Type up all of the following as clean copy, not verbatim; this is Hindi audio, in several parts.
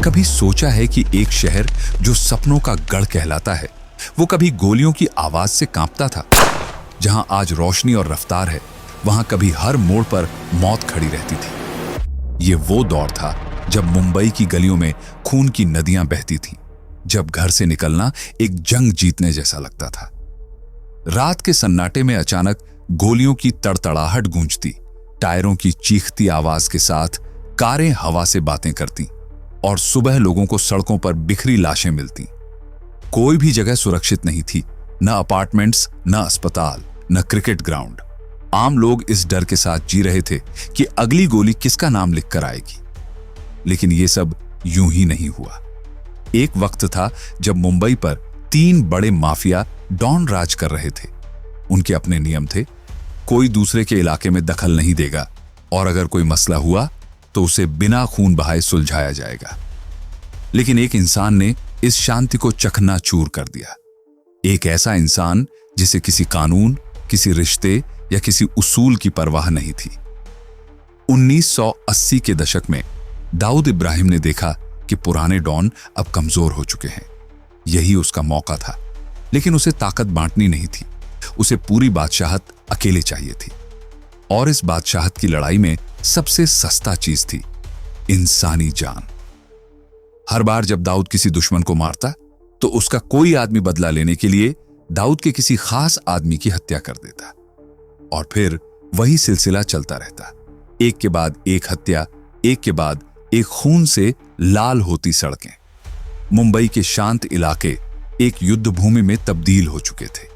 कभी सोचा है कि एक शहर जो सपनों का गढ़ कहलाता है, वो कभी गोलियों की आवाज से कांपता था? जहां आज रोशनी और रफ्तार है, वहां कभी हर मोड़ पर मौत खड़ी रहती थी। ये वो दौर था जब मुंबई की गलियों में खून की नदियां बहती थीं, जब घर से निकलना एक जंग जीतने जैसा लगता था। रात के सन्नाटे में अचानक गोलियों की तड़तड़ाहट गूंजती, टायरों की चीखती आवाज के साथ कारें हवा से बातें करती और सुबह लोगों को सड़कों पर बिखरी लाशें मिलती। कोई भी जगह सुरक्षित नहीं थी, न अपार्टमेंट्स, न अस्पताल, न क्रिकेट ग्राउंड। आम लोग इस डर के साथ जी रहे थे कि अगली गोली किसका नाम लिखकर आएगी। लेकिन यह सब यूं ही नहीं हुआ। एक वक्त था जब मुंबई पर 3 बड़े माफिया डॉन राज कर रहे थे। उनके अपने नियम थे, कोई दूसरे के इलाके में दखल नहीं देगा और अगर कोई मसला हुआ तो उसे बिना खून बहाए सुलझाया जाएगा। लेकिन एक इंसान ने इस शांति को चकनाचूर कर दिया। एक ऐसा इंसान जिसे किसी कानून, किसी रिश्ते या किसी उसूल की परवाह नहीं थी। 1980 के दशक में दाऊद इब्राहिम ने देखा कि पुराने डॉन अब कमजोर हो चुके हैं। यही उसका मौका था। लेकिन उसे ताकत बांटनी नहीं थी, उसे पूरी बादशाहत अकेले चाहिए थी। और इस बादशाहत की लड़ाई में सबसे सस्ता चीज थी इंसानी जान। हर बार जब दाऊद किसी दुश्मन को मारता तो उसका कोई आदमी बदला लेने के लिए दाऊद के किसी खास आदमी की हत्या कर देता और फिर वही सिलसिला चलता रहता। एक के बाद एक हत्या, एक के बाद एक खून से लाल होती सड़कें। मुंबई के शांत इलाके एक युद्ध भूमि में तब्दील हो चुके थे।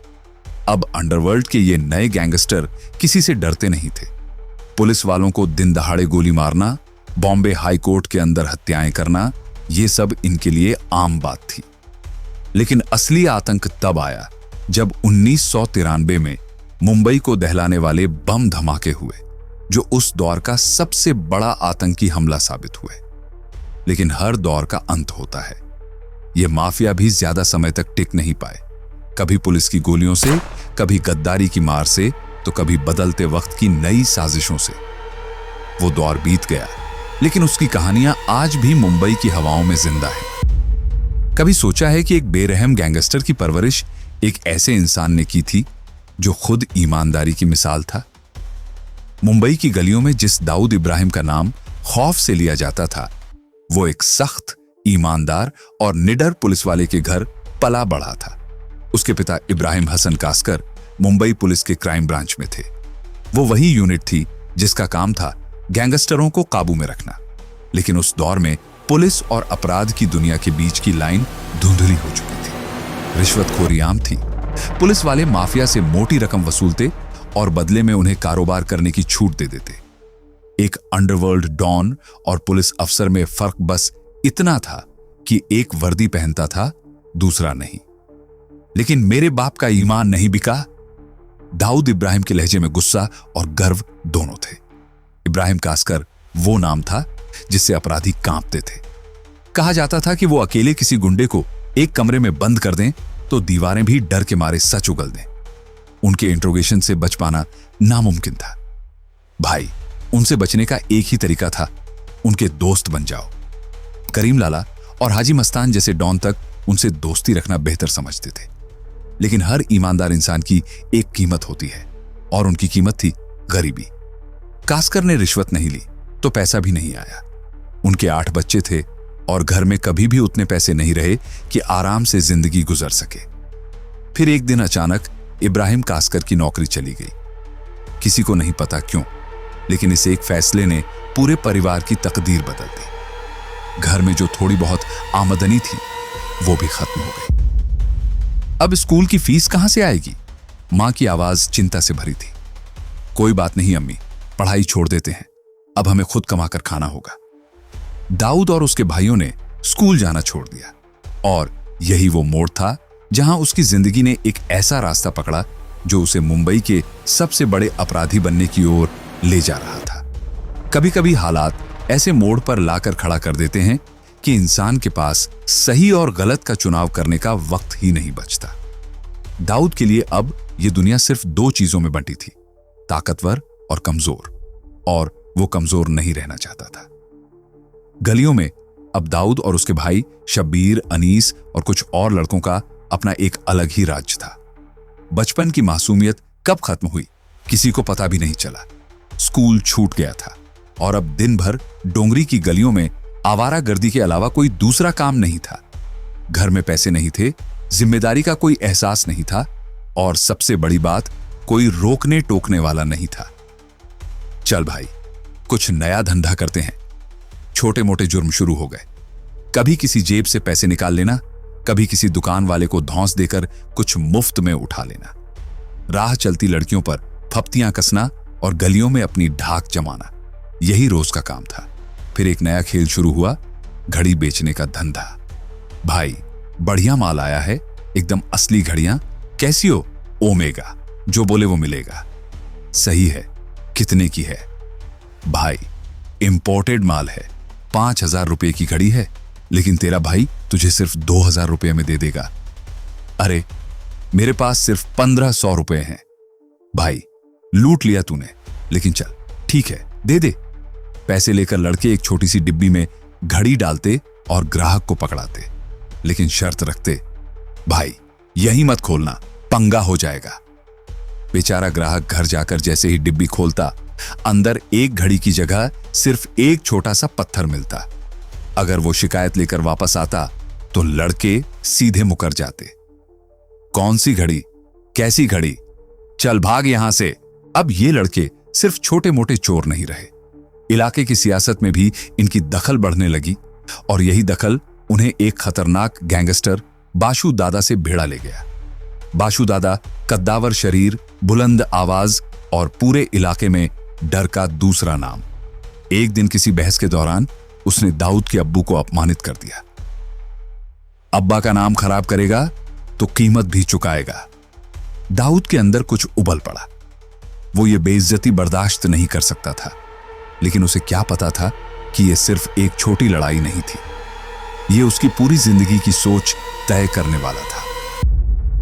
अब अंडरवर्ल्ड के ये नए गैंगस्टर किसी से डरते नहीं थे। पुलिस वालों को दिन दहाड़े गोली मारना, बॉम्बे हाई कोर्ट के अंदर हत्याएं करना, ये सब इनके लिए आम बात थी। लेकिन असली आतंक तब आया जब 1993 में मुंबई को दहलाने वाले बम धमाके हुए, जो उस दौर का सबसे बड़ा आतंकी हमला साबित हुए। लेकिन हर दौर का अंत होता है। ये माफिया भी ज्यादा समय तक टिक नहीं पाए। कभी पुलिस की गोलियों से, कभी गद्दारी की मार से, तो कभी बदलते वक्त की नई साजिशों से। वो दौर बीत गया, लेकिन उसकी कहानियां आज भी मुंबई की हवाओं में जिंदा है। कभी सोचा है कि एक बेरहम गैंगस्टर की परवरिश एक ऐसे इंसान ने की थी जो खुद ईमानदारी की मिसाल था? मुंबई की गलियों में जिस दाऊद इब्राहिम का नाम खौफ से लिया जाता था, वो एक सख्त, ईमानदार और निडर पुलिस वाले के घर पला बढ़ा था। उसके पिता इब्राहिम हसन कास्कर मुंबई पुलिस के क्राइम ब्रांच में थे। वो वही यूनिट थी जिसका काम था गैंगस्टरों को काबू में रखना। लेकिन उस दौर में पुलिस और अपराध की दुनिया के बीच की लाइन धुंधली हो चुकी थी। रिश्वतखोरी आम थी। पुलिस वाले माफिया से मोटी रकम वसूलते और बदले में उन्हें कारोबार करने की छूट दे देते। एक अंडरवर्ल्ड डॉन और पुलिस अफसर में फर्क बस इतना था कि एक वर्दी पहनता था, दूसरा नहीं। लेकिन मेरे बाप का ईमान नहीं बिका। दाऊद इब्राहिम के लहजे में गुस्सा और गर्व दोनों थे। इब्राहिम कास्कर वो नाम था जिससे अपराधी कांपते थे। कहा जाता था कि वो अकेले किसी गुंडे को एक कमरे में बंद कर दें तो दीवारें भी डर के मारे सच उगल दें। उनके इंट्रोगेशन से बच पाना नामुमकिन था। भाई, उनसे बचने का एक ही तरीका था, उनके दोस्त बन जाओ। करीम लाला और हाजी मस्तान जैसे डॉन तक उनसे दोस्ती रखना बेहतर समझते थे। लेकिन हर ईमानदार इंसान की एक कीमत होती है और उनकी कीमत थी गरीबी। कास्कर ने रिश्वत नहीं ली तो पैसा भी नहीं आया। उनके 8 बच्चे थे और घर में कभी भी उतने पैसे नहीं रहे कि आराम से जिंदगी गुजर सके। फिर एक दिन अचानक इब्राहिम कास्कर की नौकरी चली गई। किसी को नहीं पता क्यों, लेकिन इस एक फैसले ने पूरे परिवार की तकदीर बदल दी। घर में जो थोड़ी बहुत आमदनी थी वो भी खत्म हो गई। अब स्कूल की फीस कहां से आएगी? मां की आवाज चिंता से भरी थी। कोई बात नहीं अम्मी, पढ़ाई छोड़ देते हैं, अब हमें खुद कमाकर खाना होगा। दाऊद और उसके भाइयों ने स्कूल जाना छोड़ दिया और यही वो मोड़ था जहां उसकी जिंदगी ने एक ऐसा रास्ता पकड़ा जो उसे मुंबई के सबसे बड़े अपराधी बनने की ओर ले जा रहा था। कभी कभी हालात ऐसे मोड़ पर लाकर खड़ा कर देते हैं कि इंसान के पास सही और गलत का चुनाव करने का वक्त ही नहीं बचता। दाऊद के लिए अब यह दुनिया सिर्फ 2 चीजों में बंटी थी, ताकतवर और कमजोर, और वो कमजोर नहीं रहना चाहता था। गलियों में अब दाऊद और उसके भाई शब्बीर, अनीस और कुछ और लड़कों का अपना एक अलग ही राज्य था। बचपन की मासूमियत कब खत्म हुई किसी को पता भी नहीं चला। स्कूल छूट गया था और अब दिन भर डोंगरी की गलियों में आवारागर्दी के अलावा कोई दूसरा काम नहीं था। घर में पैसे नहीं थे, जिम्मेदारी का कोई एहसास नहीं था और सबसे बड़ी बात, कोई रोकने टोकने वाला नहीं था। चल भाई, कुछ नया धंधा करते हैं। छोटे मोटे जुर्म शुरू हो गए। कभी किसी जेब से पैसे निकाल लेना, कभी किसी दुकान वाले को धौंस देकर कुछ मुफ्त में उठा लेना, राह चलती लड़कियों पर फप्तियां कसना और गलियों में अपनी ढाक जमाना, यही रोज का काम था। फिर एक नया खेल शुरू हुआ, घड़ी बेचने का धंधा। भाई, बढ़िया माल आया है, एकदम असली घड़ियां, कैसियो, ओमेगा, जो बोले वो मिलेगा। सही है, कितने की है? भाई, इंपोर्टेड माल है, 5,000 रुपए की घड़ी है, लेकिन तेरा भाई तुझे सिर्फ 2,000 रुपए में दे देगा। अरे, मेरे पास सिर्फ 1,500 रुपए हैं। भाई, लूट लिया तूने, लेकिन चल ठीक है, दे दे। पैसे लेकर लड़के एक छोटी सी डिब्बी में घड़ी डालते और ग्राहक को पकड़ाते, लेकिन शर्त रखते, भाई यही मत खोलना, पंगा हो जाएगा। बेचारा ग्राहक घर जाकर जैसे ही डिब्बी खोलता, अंदर एक घड़ी की जगह सिर्फ एक छोटा सा पत्थर मिलता। अगर वो शिकायत लेकर वापस आता तो लड़के सीधे मुकर जाते। कौन सी घड़ी, कैसी घड़ी, चल भाग यहां से। अब ये लड़के सिर्फ छोटे मोटे चोर नहीं रहे, इलाके की सियासत में भी इनकी दखल बढ़ने लगी और यही दखल उन्हें एक खतरनाक गैंगस्टर बाशु दादा से भिड़ा ले गया। बाशु दादा कद्दावर शरीर, बुलंद आवाज और पूरे इलाके में डर का दूसरा नाम। एक दिन किसी बहस के दौरान उसने दाऊद के अब्बू को अपमानित कर दिया। अब्बा का नाम खराब करेगा तो कीमत भी चुकाएगा। दाऊद के अंदर कुछ उबल पड़ा। वो ये बेइज्जती बर्दाश्त नहीं कर सकता था, लेकिन उसे क्या पता था कि ये सिर्फ एक छोटी लड़ाई नहीं थी, ये उसकी पूरी जिंदगी की सोच तय करने वाला था।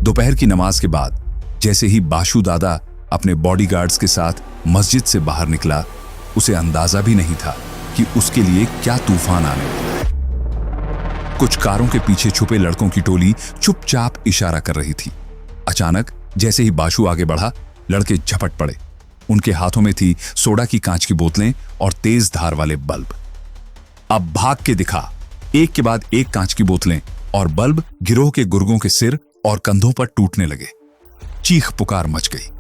दोपहर की नमाज के बाद जैसे ही बाशु दादा अपने बॉडीगार्ड्स के साथ मस्जिद से बाहर निकला, उसे अंदाजा भी नहीं था कि उसके लिए क्या तूफान आने वाला है। कुछ कारों के पीछे छुपे लड़कों की टोली चुपचाप इशारा कर रही थी। अचानक जैसे ही बाशु आगे बढ़ा, लड़के झपट पड़े। उनके हाथों में थी सोडा की कांच की बोतलें और तेज धार वाले बल्ब। अब भाग के दिखा। एक के बाद एक कांच की बोतलें और बल्ब गिरोह के गुर्गों के सिर और कंधों पर टूटने लगे। चीख पुकार मच गई।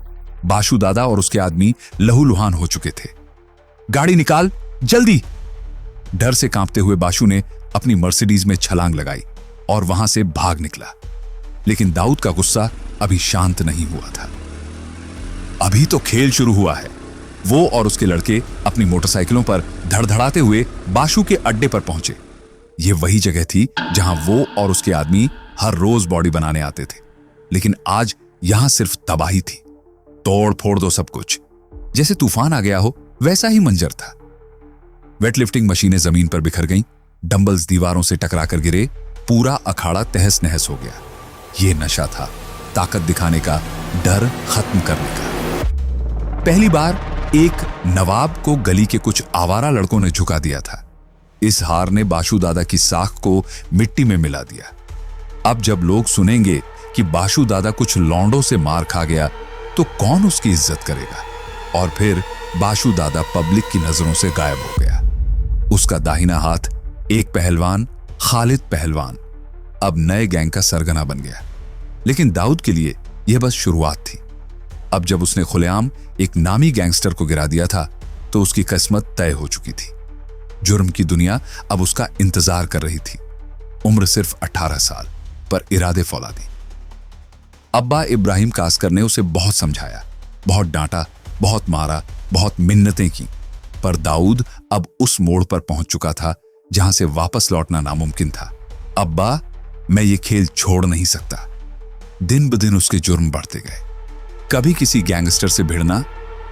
बाशु दादा और उसके आदमी लहूलुहान हो चुके थे। गाड़ी निकाल, जल्दी! डर से कांपते हुए बाशु ने अपनी मर्सिडीज में छलांग लगाई और वहां से भाग निकला। लेकिन दाऊद का गुस्सा अभी शांत नहीं हुआ था। अभी तो खेल शुरू हुआ है। वो और उसके लड़के अपनी मोटरसाइकिलों पर धड़धड़ाते हुए बाशु के अड्डे पर पहुंचे। ये वही जगह थी जहां वो और उसके आदमी हर रोज बॉडी बनाने आते थे, लेकिन आज यहां सिर्फ तबाही थी। तोड़ फोड़ दो सब कुछ। जैसे तूफान आ गया हो वैसा ही मंजर था। वेटलिफ्टिंग मशीनें जमीन पर बिखर गईं, डंबल्स दीवारों से टकराकर गिरे, पूरा अखाड़ा तहस नहस हो गया। यह नशा था, ताकत दिखाने का, डर खत्म करने का। पहली बार एक नवाब को गली के कुछ आवारा लड़कों ने झुका दिया था। इस हार ने बाशु दादा की साख को मिट्टी में मिला दिया। अब जब लोग सुनेंगे कि बाशु दादा कुछ लौंडों से मार खा गया तो कौन उसकी इज्जत करेगा? और फिर बाशु दादा पब्लिक की नजरों से गायब हो गया। उसका दाहिना हाथ, एक पहलवान, खालिद पहलवान, अब नए गैंग का सरगना बन गया। लेकिन दाऊद के लिए यह बस शुरुआत थी। अब जब उसने खुलेआम एक नामी गैंगस्टर को गिरा दिया था तो उसकी किस्मत तय हो चुकी थी। जुर्म की दुनिया अब उसका इंतजार कर रही थी। उम्र सिर्फ 18 साल, पर इरादे फौलादी। अब्बा इब्राहिम कास्कर ने उसे बहुत समझाया, बहुत डांटा, बहुत मारा, बहुत मिन्नतें की, पर दाऊद अब उस मोड़ पर पहुंच चुका था जहां से वापस लौटना नामुमकिन था। अब्बा, मैं ये खेल छोड़ नहीं सकता। दिन ब दिन उसके जुर्म बढ़ते गए। कभी किसी गैंगस्टर से भिड़ना,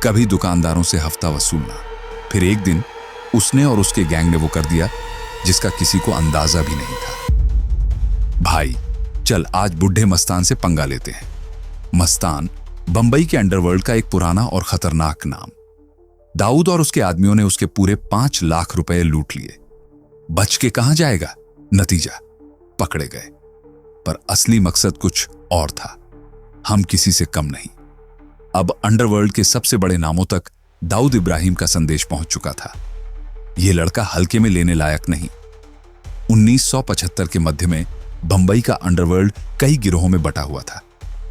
कभी दुकानदारों से हफ्ता वसूलना। फिर एक दिन उसने और उसके गैंग ने वो कर दिया जिसका किसी को अंदाजा भी नहीं था। भाई, चल आज बुढ़े मस्तान से पंगा लेते हैं। मस्तान बंबई के अंडरवर्ल्ड का एक पुराना और खतरनाक नाम। दाऊद और उसके आदमियों ने उसके पूरे 5 लाख रुपए लूट लिए। बच के कहां जाएगा? नतीजा, पकड़े गए। पर असली मकसद कुछ और था। हम किसी से कम नहीं। अब अंडरवर्ल्ड के सबसे बड़े नामों तक दाऊद इब्राहिम का संदेश पहुंच चुका था। यह लड़का हल्के में लेने लायक नहीं। 1975 के मध्य में बंबई का अंडरवर्ल्ड कई गिरोहों में बटा हुआ था,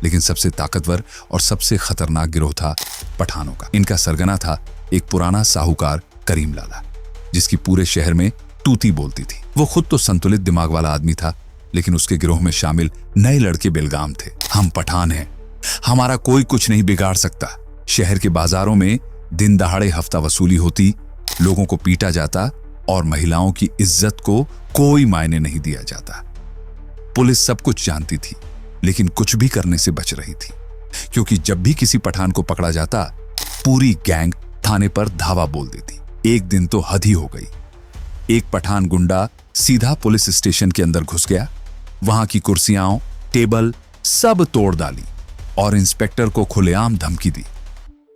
लेकिन सबसे ताकतवर और सबसे खतरनाक गिरोह था पठानों का। इनका सरगना था एक पुराना साहूकार करीम लाला, जिसकी पूरे शहर में तूती बोलती थी। वो खुद तो संतुलित दिमाग वाला आदमी था, लेकिन उसके गिरोह में शामिल नए लड़के बेलगाम थे। हम पठान हैं, हमारा कोई कुछ नहीं बिगाड़ सकता। शहर के बाजारों में दिन दहाड़े हफ्ता वसूली होती, लोगों को पीटा जाता और महिलाओं की इज्जत को कोई मायने नहीं दिया जाता। पुलिस सब कुछ जानती थी, लेकिन कुछ भी करने से बच रही थी, क्योंकि जब भी किसी पठान को पकड़ा जाता, पूरी गैंग थाने पर धावा बोल देती। एक दिन तो हद ही हो गई। एक पठान गुंडा सीधा पुलिस स्टेशन के अंदर घुस गया, वहां की कुर्सियां, टेबल सब तोड़ डाली और इंस्पेक्टर को खुलेआम धमकी दी,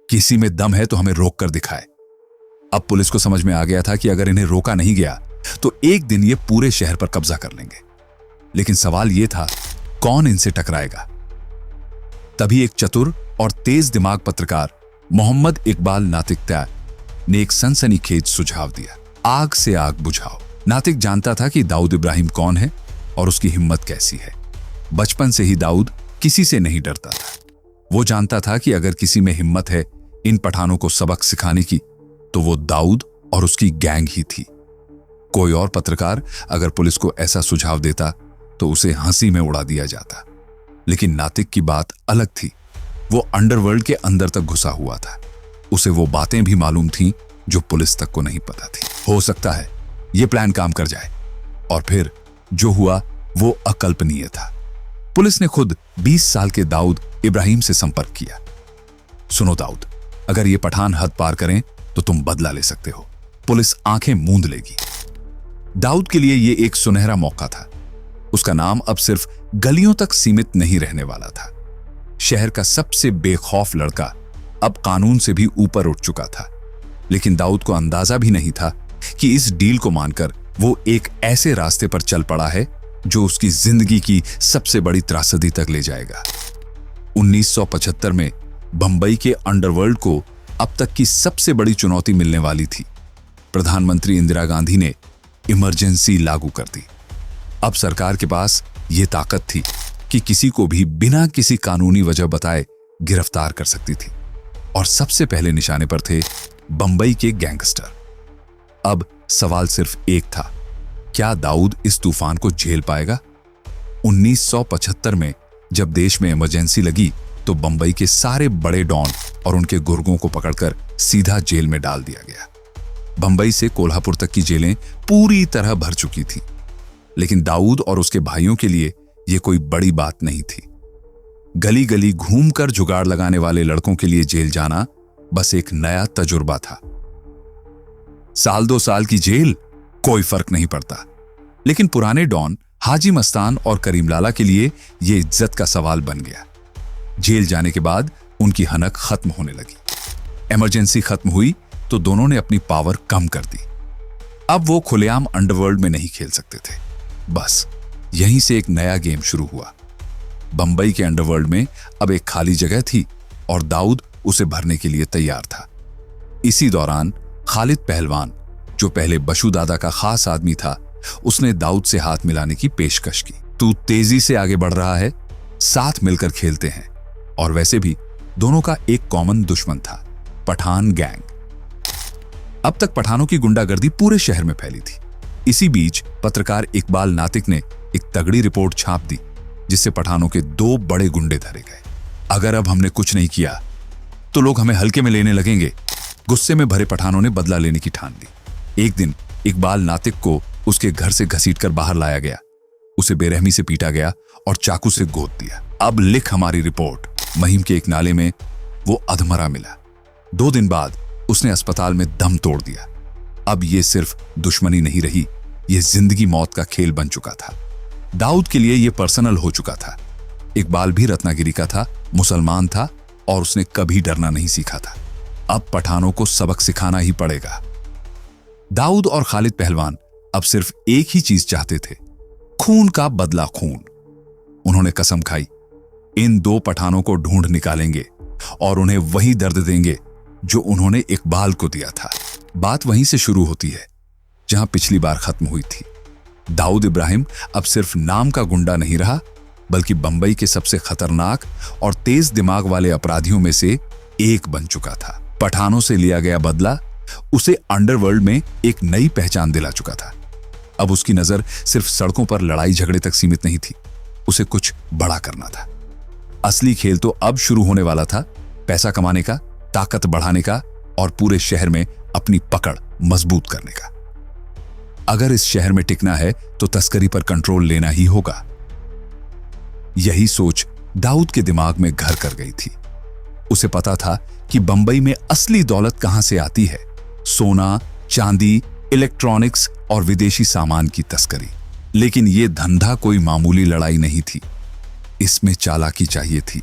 किसी में दम है तो हमें रोक कर दिखाए। अब पुलिस को समझ में आ गया था कि अगर इन्हें रोका नहीं गया तो एक दिन ये पूरे शहर पर कब्जा कर लेंगे। लेकिन सवाल यह था, कौन इनसे टकराएगा? तभी एक चतुर और तेज दिमाग पत्रकार मोहम्मद इकबाल नातिक ने एक सनसनीखेज सुझाव दिया। आग से आग बुझाओ। नातिक जानता था कि दाऊद इब्राहिम कौन है और उसकी हिम्मत कैसी है। बचपन से ही दाऊद किसी से नहीं डरता था। वो जानता था कि अगर किसी में हिम्मत है इन पठानों को सबक सिखाने की, तो वो दाऊद और उसकी गैंग ही थी। कोई और पत्रकार अगर पुलिस को ऐसा सुझाव देता तो उसे हंसी में उड़ा दिया जाता, लेकिन नातिक की बात अलग थी। वो अंडरवर्ल्ड के अंदर तक घुसा हुआ था। उसे वो बातें भी मालूम थीं जो पुलिस तक को नहीं पता थी। हो सकता है ये प्लान काम कर जाए। और फिर जो हुआ वो अकल्पनीय था। पुलिस ने खुद 20 साल के दाऊद इब्राहिम से संपर्क किया। सुनो दाऊद, अगर ये पठान हद पार करें तो तुम बदला ले सकते हो। पुलिस आंखें मूंद लेगी। दाऊद के लिए यह एक सुनहरा मौका था। उसका नाम अब सिर्फ गलियों तक सीमित नहीं रहने वाला था। शहर का सबसे बेखौफ लड़का अब कानून से भी ऊपर उठ चुका था। लेकिन दाऊद को अंदाजा भी नहीं था कि इस डील को मानकर वो एक ऐसे रास्ते पर चल पड़ा है जो उसकी जिंदगी की सबसे बड़ी त्रासदी तक ले जाएगा। 1975 में बंबई के अंडरवर्ल्ड को अब तक की सबसे बड़ी चुनौती मिलने वाली थी। प्रधानमंत्री इंदिरा गांधी ने इमरजेंसी लागू कर दी। अब सरकार के पास यह ताकत थी कि किसी को भी बिना किसी कानूनी वजह बताए गिरफ्तार कर सकती थी, और सबसे पहले निशाने पर थे बंबई के गैंगस्टर। अब सवाल सिर्फ एक था, क्या दाऊद इस तूफान को झेल पाएगा? 1975 में जब देश में इमरजेंसी लगी तो बंबई के सारे बड़े डॉन और उनके गुर्गों को पकड़कर सीधा जेल में डाल दिया गया। बंबई से कोल्हापुर तक की जेलें पूरी तरह भर चुकी थीं। लेकिन दाऊद और उसके भाइयों के लिए यह कोई बड़ी बात नहीं थी। गली गली घूमकर जुगाड़ लगाने वाले लड़कों के लिए जेल जाना बस एक नया तजुर्बा था। साल 2 साल की जेल, कोई फर्क नहीं पड़ता। लेकिन पुराने डॉन हाजी मस्तान और करीम लाला के लिए यह इज्जत का सवाल बन गया। जेल जाने के बाद उनकी हनक खत्म होने लगी। इमरजेंसी खत्म हुई तो दोनों ने अपनी पावर कम कर दी। अब वो खुलेआम अंडरवर्ल्ड में नहीं खेल सकते थे। बस यहीं से एक नया गेम शुरू हुआ। बंबई के अंडरवर्ल्ड में अब एक खाली जगह थी और दाऊद उसे भरने के लिए तैयार था। इसी दौरान खालिद पहलवान, जो पहले बशु दादा का खास आदमी था, उसने दाऊद से हाथ मिलाने की पेशकश की। तू तेजी से आगे बढ़ रहा है, साथ मिलकर खेलते हैं। और वैसे भी दोनों का एक कॉमन दुश्मन था, पठान गैंग। अब तक पठानों की गुंडागर्दी पूरे शहर में फैली थी। इसी बीच पत्रकार इकबाल नातिक ने एक तगड़ी रिपोर्ट छाप दी, जिससे पठानों के 2 बड़े गुंडे धरे गए। अगर अब हमने कुछ नहीं किया तो लोग हमें हल्के में लेने लगेंगे। गुस्से में भरे पठानों ने बदला लेने की ठान ली। एक दिन इकबाल नातिक को उसके घर से घसीटकर बाहर लाया गया। उसे बेरहमी से पीटा गया और चाकू से गोद दिया। अब लिख हमारी रिपोर्ट। महिम के एक नाले में वो अधमरा मिला। 2 दिन बाद उसने अस्पताल में दम तोड़ दिया। अब ये सिर्फ दुश्मनी नहीं रही, ये जिंदगी मौत का खेल बन चुका था। दाऊद के लिए ये पर्सनल हो चुका था। इकबाल भी रत्नागिरी का था, मुसलमान था और उसने कभी डरना नहीं सीखा था। अब पठानों को सबक सिखाना ही पड़ेगा। दाऊद और खालिद पहलवान अब सिर्फ एक ही चीज चाहते थे, खून का बदला खून। उन्होंने कसम खाई, इन 2 पठानों को ढूंढ निकालेंगे और उन्हें वही दर्द देंगे जो उन्होंने इकबाल को दिया था। बात वहीं से शुरू होती है जहां पिछली बार खत्म हुई थी। दाऊद इब्राहिम अब सिर्फ नाम का गुंडा नहीं रहा, बल्कि बंबई के सबसे खतरनाक और तेज दिमाग वाले अपराधियों में से एक बन चुका था। पठानों से लिया गया बदला उसे अंडरवर्ल्ड में एक नई पहचान दिला चुका था। अब उसकी नजर सिर्फ सड़कों पर लड़ाई झगड़े तक सीमित नहीं थी, उसे कुछ बड़ा करना था। असली खेल तो अब शुरू होने वाला था, पैसा कमाने का, ताकत बढ़ाने का और पूरे शहर में अपनी पकड़ मजबूत करने का। अगर इस शहर में टिकना है तो तस्करी पर कंट्रोल लेना ही होगा। यही सोच दाऊद के दिमाग में घर कर गई थी। उसे पता था कि बंबई में असली दौलत कहां से आती है, सोना, चांदी, इलेक्ट्रॉनिक्स और विदेशी सामान की तस्करी। लेकिन यह धंधा कोई मामूली लड़ाई नहीं थी। इसमें चालाकी चाहिए थी,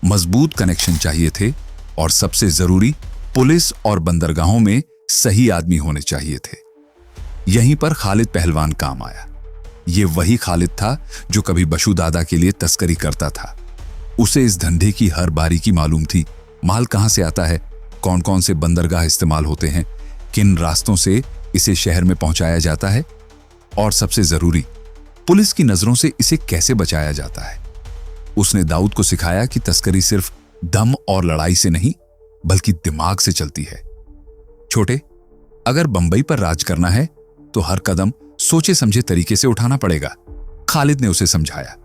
मजबूत कनेक्शन चाहिए थे और सबसे जरूरी, पुलिस और बंदरगाहों में सही आदमी होने चाहिए थे। यहीं पर खालिद पहलवान काम आया। ये वही खालिद था जो कभी बशु दादा के लिए तस्करी करता था। उसे इस धंधे की हर बारीकी मालूम थी। माल कहां से आता है, कौन कौन से बंदरगाह इस्तेमाल होते हैं, किन रास्तों से इसे शहर में पहुंचाया जाता है और सबसे जरूरी, पुलिस की नजरों से इसे कैसे बचाया जाता है। उसने दाऊद को सिखाया कि तस्करी सिर्फ दम और लड़ाई से नहीं, बल्कि दिमाग से चलती है। छोटे, अगर बंबई पर राज करना है तो हर कदम सोचे समझे तरीके से उठाना पड़ेगा, खालिद ने उसे समझाया।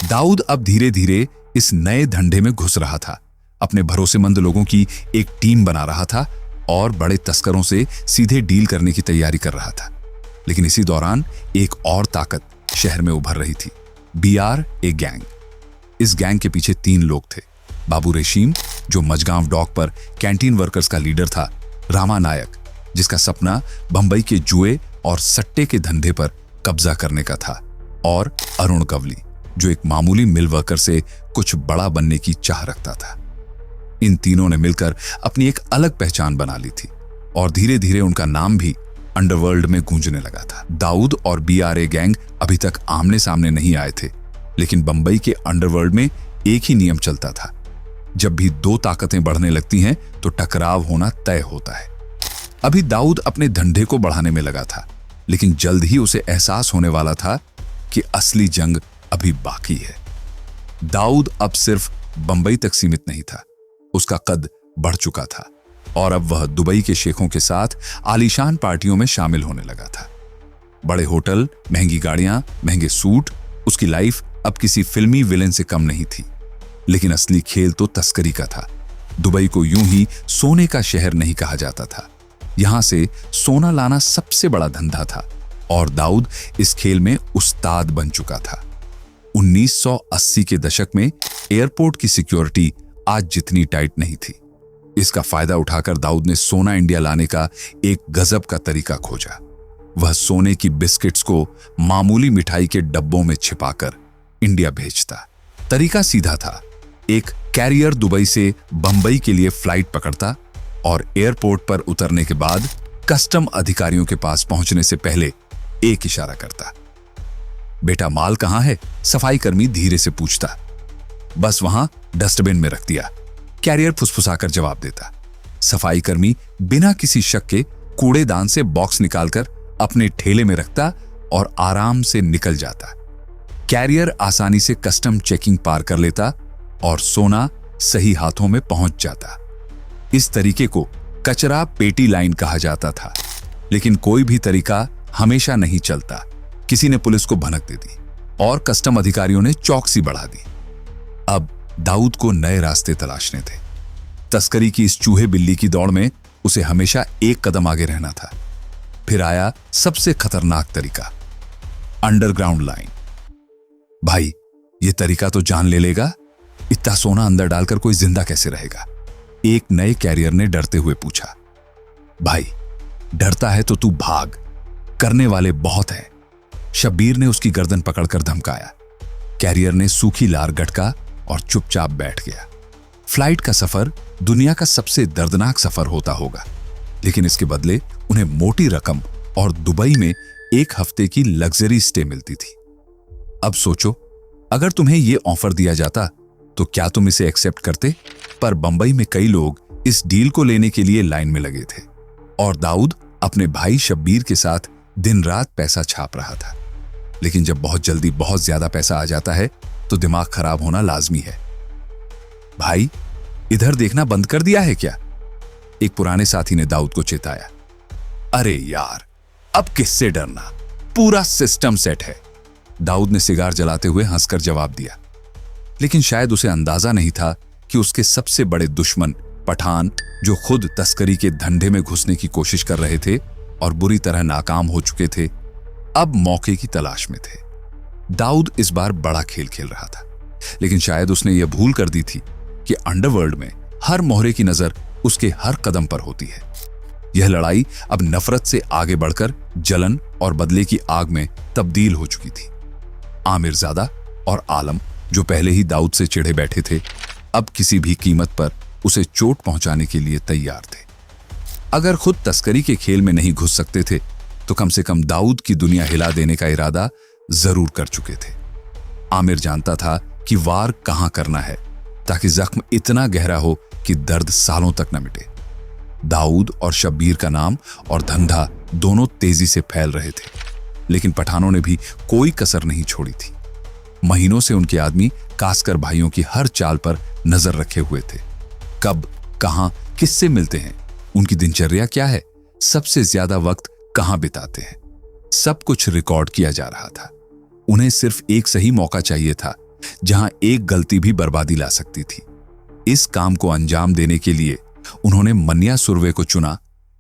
दाऊद अब धीरे धीरे इस नए धंधे में घुस रहा था, अपने भरोसेमंद लोगों की एक टीम बना रहा था और बड़े तस्करों से सीधे डील करने की तैयारी कर रहा था। लेकिन इसी दौरान एक और ताकत शहर में उभर रही थी, BRA गैंग। इस गैंग के पीछे 3 लोग थे। बाबू रेशीम, जो मजगांव डॉक पर कैंटीन वर्कर्स का लीडर था, रामा नायक, जिसका सपना बंबई के जुए और सट्टे के धंधे पर कब्जा करने का था, और अरुण कवली, जो एक मामूली मिल वर्कर से कुछ बड़ा बनने की चाह रखता था। इन तीनों ने मिलकर अपनी एक अलग पहचान बना ली थी और धीरे धीरे उनका नाम भी अंडरवर्ल्ड में गूंजने लगा था। दाऊद और BRA गैंग अभी तक आमने सामने नहीं आए थे, लेकिन बंबई के अंडरवर्ल्ड में एक ही नियम चलता था, जब भी 2 ताकतें बढ़ने लगती हैं तो टकराव होना तय होता है। अभी दाऊद अपने धंधे को बढ़ाने में लगा था, लेकिन जल्द ही उसे एहसास होने वाला था कि असली जंग अभी बाकी है। दाऊद अब सिर्फ बंबई तक सीमित नहीं था, उसका कद बढ़ चुका था और अब वह दुबई के शेखों के साथ आलीशान पार्टियों में शामिल होने लगा था। बड़े होटल, महंगी गाड़ियां, महंगे सूट, उसकी लाइफ अब किसी फिल्मी विलेन से कम नहीं थी। लेकिन असली खेल तो तस्करी का था। दुबई को यूं ही सोने का शहर नहीं कहा जाता था। यहां से सोना लाना सबसे बड़ा धंधा था और दाऊद इस खेल में उस्ताद बन चुका था। 1980 के दशक में एयरपोर्ट की सिक्योरिटी आज जितनी टाइट नहीं थी। इसका फायदा उठाकर दाऊद ने सोना इंडिया लाने का एक गजब का तरीका खोजा। वह सोने की बिस्किट्स को मामूली मिठाई के डब्बों में छिपाकर इंडिया भेजता। तरीका सीधा था, एक कैरियर दुबई से बंबई के लिए फ्लाइट पकड़ता और एयरपोर्ट पर उतरने के बाद कस्टम अधिकारियों के पास पहुंचने से पहले एक इशारा करता, बेटा माल कहां है? सफाई कर्मी धीरे से पूछता। बस वहां डस्टबिन में रख दिया, कैरियर फुसफुसाकर जवाब देता। सफाई कर्मी बिना किसी शक के कूड़ेदान से बॉक्स निकालकर अपने ठेले में रखता और आराम से निकल जाता। कैरियर आसानी से कस्टम चेकिंग पार कर लेता और सोना सही हाथों में पहुंच जाता। इस तरीके को कचरा पेटी लाइन कहा जाता था। लेकिन कोई भी तरीका हमेशा नहीं चलता। किसी ने पुलिस को भनक दे दी और कस्टम अधिकारियों ने चौकसी बढ़ा दी। अब दाऊद को नए रास्ते तलाशने थे। तस्करी की इस चूहे बिल्ली की दौड़ में उसे हमेशा एक कदम आगे रहना था। फिर आया सबसे खतरनाक तरीका, अंडरग्राउंड लाइन। भाई, ये तरीका तो जान ले लेगा। इतना सोना अंदर डालकर कोई जिंदा कैसे रहेगा? एक नए कैरियर ने डरते हुए पूछा। भाई, डरता है तो तू भाग, करने वाले बहुत हैं। शब्बीर ने उसकी गर्दन पकड़कर धमकाया। कैरियर ने सूखी लार गटका और चुपचाप बैठ गया। फ्लाइट का सफर दुनिया का सबसे दर्दनाक सफर होता होगा, लेकिन इसके बदले उन्हें मोटी रकम और दुबई में 1 हफ्ते की लग्जरी स्टे मिलती थी। अब सोचो, अगर तुम्हें यह ऑफर दिया जाता तो क्या तुम इसे एक्सेप्ट करते? पर बंबई में कई लोग इस डील को लेने के लिए लाइन में लगे थे और दाऊद अपने भाई शब्बीर के साथ दिन रात पैसा छाप रहा था। लेकिन जब बहुत जल्दी बहुत ज्यादा पैसा आ जाता है तो दिमाग खराब होना लाजमी है। भाई, इधर देखना बंद कर दिया है क्या? एक पुराने साथी ने दाऊद को चेताया। अरे यार, अब किससे डरना, पूरा सिस्टम सेट है, दाऊद ने सिगार जलाते हुए हंसकर जवाब दिया। लेकिन शायद उसे अंदाजा नहीं था कि उसके सबसे बड़े दुश्मन पठान, जो खुद तस्करी के धंधे में घुसने की कोशिश कर रहे थे और बुरी तरह नाकाम हो चुके थे, अब मौके की तलाश में थे। दाऊद इस बार बड़ा खेल खेल रहा था, लेकिन शायद उसने यह भूल कर दी थी कि अंडरवर्ल्ड में हर मोहरे की नजर उसके हर कदम पर होती है। यह लड़ाई अब नफरत से आगे बढ़कर जलन और बदले की आग में तब्दील हो चुकी थी। आमिरजादा और आलम, जो पहले ही दाऊद से चिढ़े बैठे थे, अब किसी भी कीमत पर उसे चोट पहुंचाने के लिए तैयार थे। अगर खुद तस्करी के खेल में नहीं घुस सकते थे तो कम से कम दाऊद की दुनिया हिला देने का इरादा जरूर कर चुके थे। आमिर जानता था कि वार कहां करना है ताकि जख्म इतना गहरा हो कि दर्द सालों तक न मिटे। दाऊद और शब्बीर का नाम और धंधा दोनों तेजी से फैल रहे थे, लेकिन पठानों ने भी कोई कसर नहीं छोड़ी थी। महीनों से उनके आदमी कास्कर भाइयों की हर चाल पर नजर रखे हुए थे। कब, कहां, किससे मिलते हैं, उनकी दिनचर्या क्या है, सबसे ज्यादा वक्त कहां बिताते हैं, सब कुछ रिकॉर्ड किया जा रहा था। उन्हें सिर्फ एक सही मौका चाहिए था जहां एक गलती भी बर्बादी ला सकती थी। इस काम को अंजाम देने के लिए उन्होंने मन्या सुर्वे को चुना,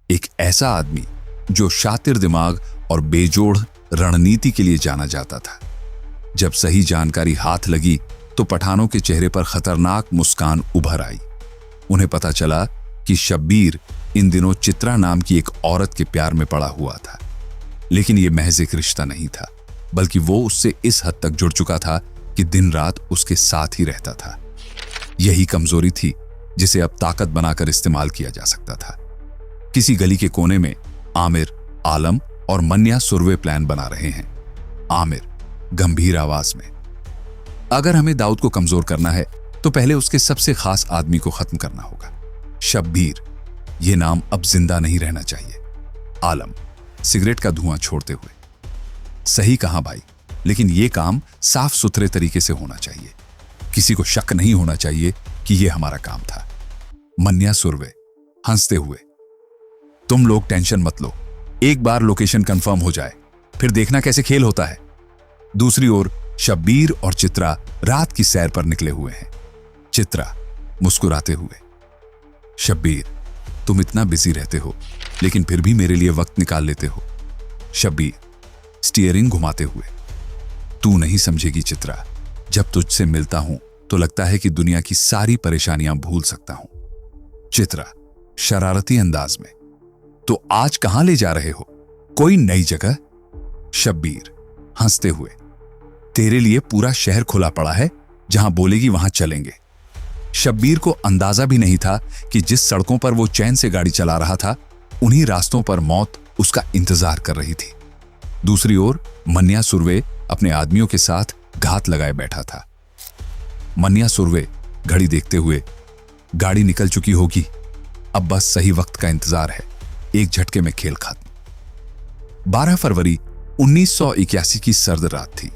एक ऐसा आदमी जो शातिर दिमाग और बेजोड़ रणनीति के लिए जाना जाता था। जब सही जानकारी हाथ लगी तो पठानों के चेहरे पर खतरनाक मुस्कान उभर आई। उन्हें पता चला कि शब्बीर इन दिनों चित्रा नाम की एक औरत के प्यार में पड़ा हुआ था। लेकिन यह महज एक रिश्ता नहीं था, बल्कि वो उससे इस हद तक जुड़ चुका था कि दिन रात उसके साथ ही रहता था। यही कमजोरी थी जिसे अब ताकत बनाकर इस्तेमाल किया जा सकता था। किसी गली के कोने में आमिर, आलम और मन्या सुर्वे प्लान बना रहे हैं। आमिर गंभीर आवाज में, अगर हमें दाऊद को कमजोर करना है तो पहले उसके सबसे खास आदमी को खत्म करना होगा। शब्बीर, यह नाम अब जिंदा नहीं रहना चाहिए। आलम सिगरेट का धुआं छोड़ते हुए, सही कहा भाई, लेकिन यह काम साफ सुथरे तरीके से होना चाहिए। किसी को शक नहीं होना चाहिए कि यह हमारा काम था। मन्या सुर्वे हंसते हुए, तुम लोग टेंशन मत लो, एक बार लोकेशन कंफर्म हो जाए फिर देखना कैसे खेल होता है। दूसरी ओर शब्बीर और चित्रा रात की सैर पर निकले हुए हैं। चित्रा मुस्कुराते हुए, शब्बीर, तुम इतना बिजी रहते हो लेकिन फिर भी मेरे लिए वक्त निकाल लेते हो। शब्बीर स्टीयरिंग घुमाते हुए, तू नहीं समझेगी चित्रा, जब तुझसे मिलता हूं तो लगता है कि दुनिया की सारी परेशानियां भूल सकता हूं। चित्रा शरारती अंदाज में, तो आज कहां ले जा रहे हो, कोई नई जगह? शब्बीर हंसते हुए, तेरे लिए पूरा शहर खुला पड़ा है, जहां बोलेगी वहां चलेंगे। शब्बीर को अंदाजा भी नहीं था कि जिस सड़कों पर वो चैन से गाड़ी चला रहा था, उन्हीं रास्तों पर मौत उसका इंतजार कर रही थी। दूसरी ओर मन्या सुर्वे अपने आदमियों के साथ घात लगाए बैठा था। मन्या सुर्वे घड़ी देखते हुए, गाड़ी निकल चुकी होगी, अब बस सही वक्त का इंतजार है, एक झटके में खेल खत्म। 12 फरवरी 1981 की सर्द रात थी।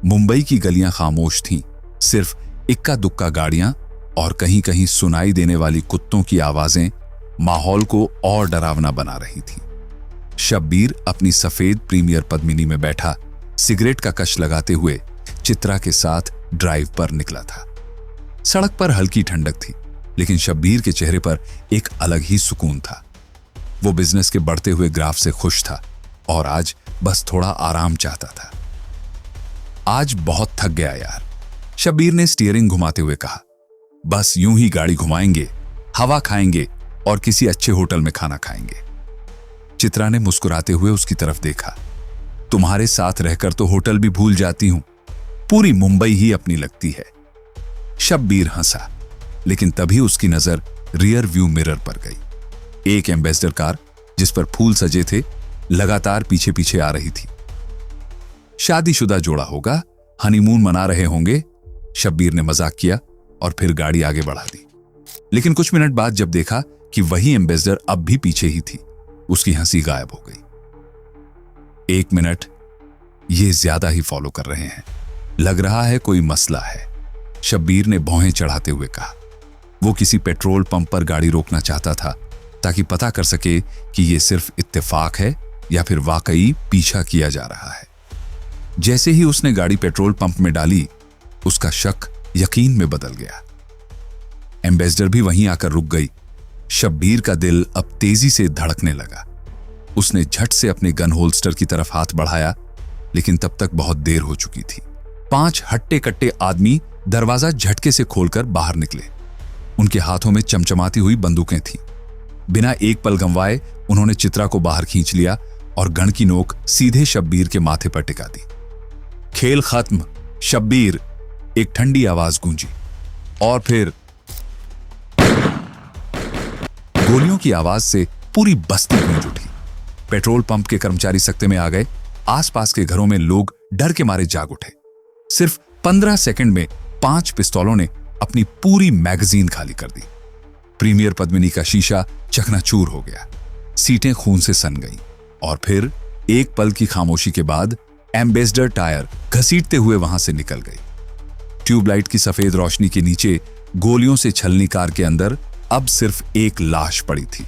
मुंबई की गलियां खामोश थीं, सिर्फ इक्का दुक्का गाड़ियां और कहीं कहीं सुनाई देने वाली कुत्तों की आवाजें माहौल को और डरावना बना रही थीं। शब्बीर अपनी सफेद प्रीमियर पद्मिनी में बैठा सिगरेट का कश लगाते हुए चित्रा के साथ ड्राइव पर निकला था। सड़क पर हल्की ठंडक थी, लेकिन शब्बीर के चेहरे पर एक अलग ही सुकून था। वो बिजनेस के बढ़ते हुए ग्राफ से खुश था और आज बस थोड़ा आराम चाहता था। आज बहुत थक गया यार, शब्बीर ने स्टीयरिंग घुमाते हुए कहा। बस यूं ही गाड़ी घुमाएंगे, हवा खाएंगे और किसी अच्छे होटल में खाना खाएंगे। चित्रा ने मुस्कुराते हुए उसकी तरफ देखा। तुम्हारे साथ रहकर तो होटल भी भूल जाती हूं, पूरी मुंबई ही अपनी लगती है। शब्बीर हंसा, लेकिन तभी उसकी नजर रियर व्यू मिरर पर गई। एक एम्बेसडर कार जिस पर फूल सजे थे लगातार पीछे पीछे आ रही थी। शादीशुदा जोड़ा होगा, हनीमून मना रहे होंगे, शब्बीर ने मजाक किया और फिर गाड़ी आगे बढ़ा दी। लेकिन कुछ मिनट बाद जब देखा कि वही एम्बेसडर अब भी पीछे ही थी, उसकी हंसी गायब हो गई। 1 मिनट, ये ज्यादा ही फॉलो कर रहे हैं, लग रहा है कोई मसला है, शब्बीर ने भौहें चढ़ाते हुए कहा। वो किसी पेट्रोल पंप पर गाड़ी रोकना चाहता था ताकि पता कर सके कि यह सिर्फ इत्तेफाक है या फिर वाकई पीछा किया जा रहा है। जैसे ही उसने गाड़ी पेट्रोल पंप में डाली, उसका शक यकीन में बदल गया। एम्बेसडर भी वहीं आकर रुक गई। शब्बीर का दिल अब तेजी से धड़कने लगा। उसने झट से अपने गन होल्स्टर की तरफ हाथ बढ़ाया, लेकिन तब तक बहुत देर हो चुकी थी। 5 हट्टे कट्टे आदमी दरवाजा झटके से खोलकर बाहर निकले। उनके हाथों में चमचमाती हुई बंदूकें थीं। बिना एक पल गंवाए उन्होंने चित्रा को बाहर खींच लिया और गन की नोक सीधे शब्बीर के माथे पर टिका दी। खेल खत्म, शब्बीर, एक ठंडी आवाज गूंजी और फिर गोलियों की आवाज से पूरी बस्ती गूंज उठी। पेट्रोल पंप के कर्मचारी सख्ते में आ गए। आसपास के घरों में लोग डर के मारे जाग उठे। सिर्फ 15 सेकंड में 5 पिस्तौलों ने अपनी पूरी मैगजीन खाली कर दी। प्रीमियर पद्मिनी का शीशा चकनाचूर हो गया, सीटें खून से सन गईं और फिर एक पल की खामोशी के बाद एम्बेसडर टायर घसीटते हुए वहां से निकल गई। ट्यूबलाइट की सफेद रोशनी के नीचे गोलियों से छलनी कार के अंदर अब सिर्फ एक लाश पड़ी थी।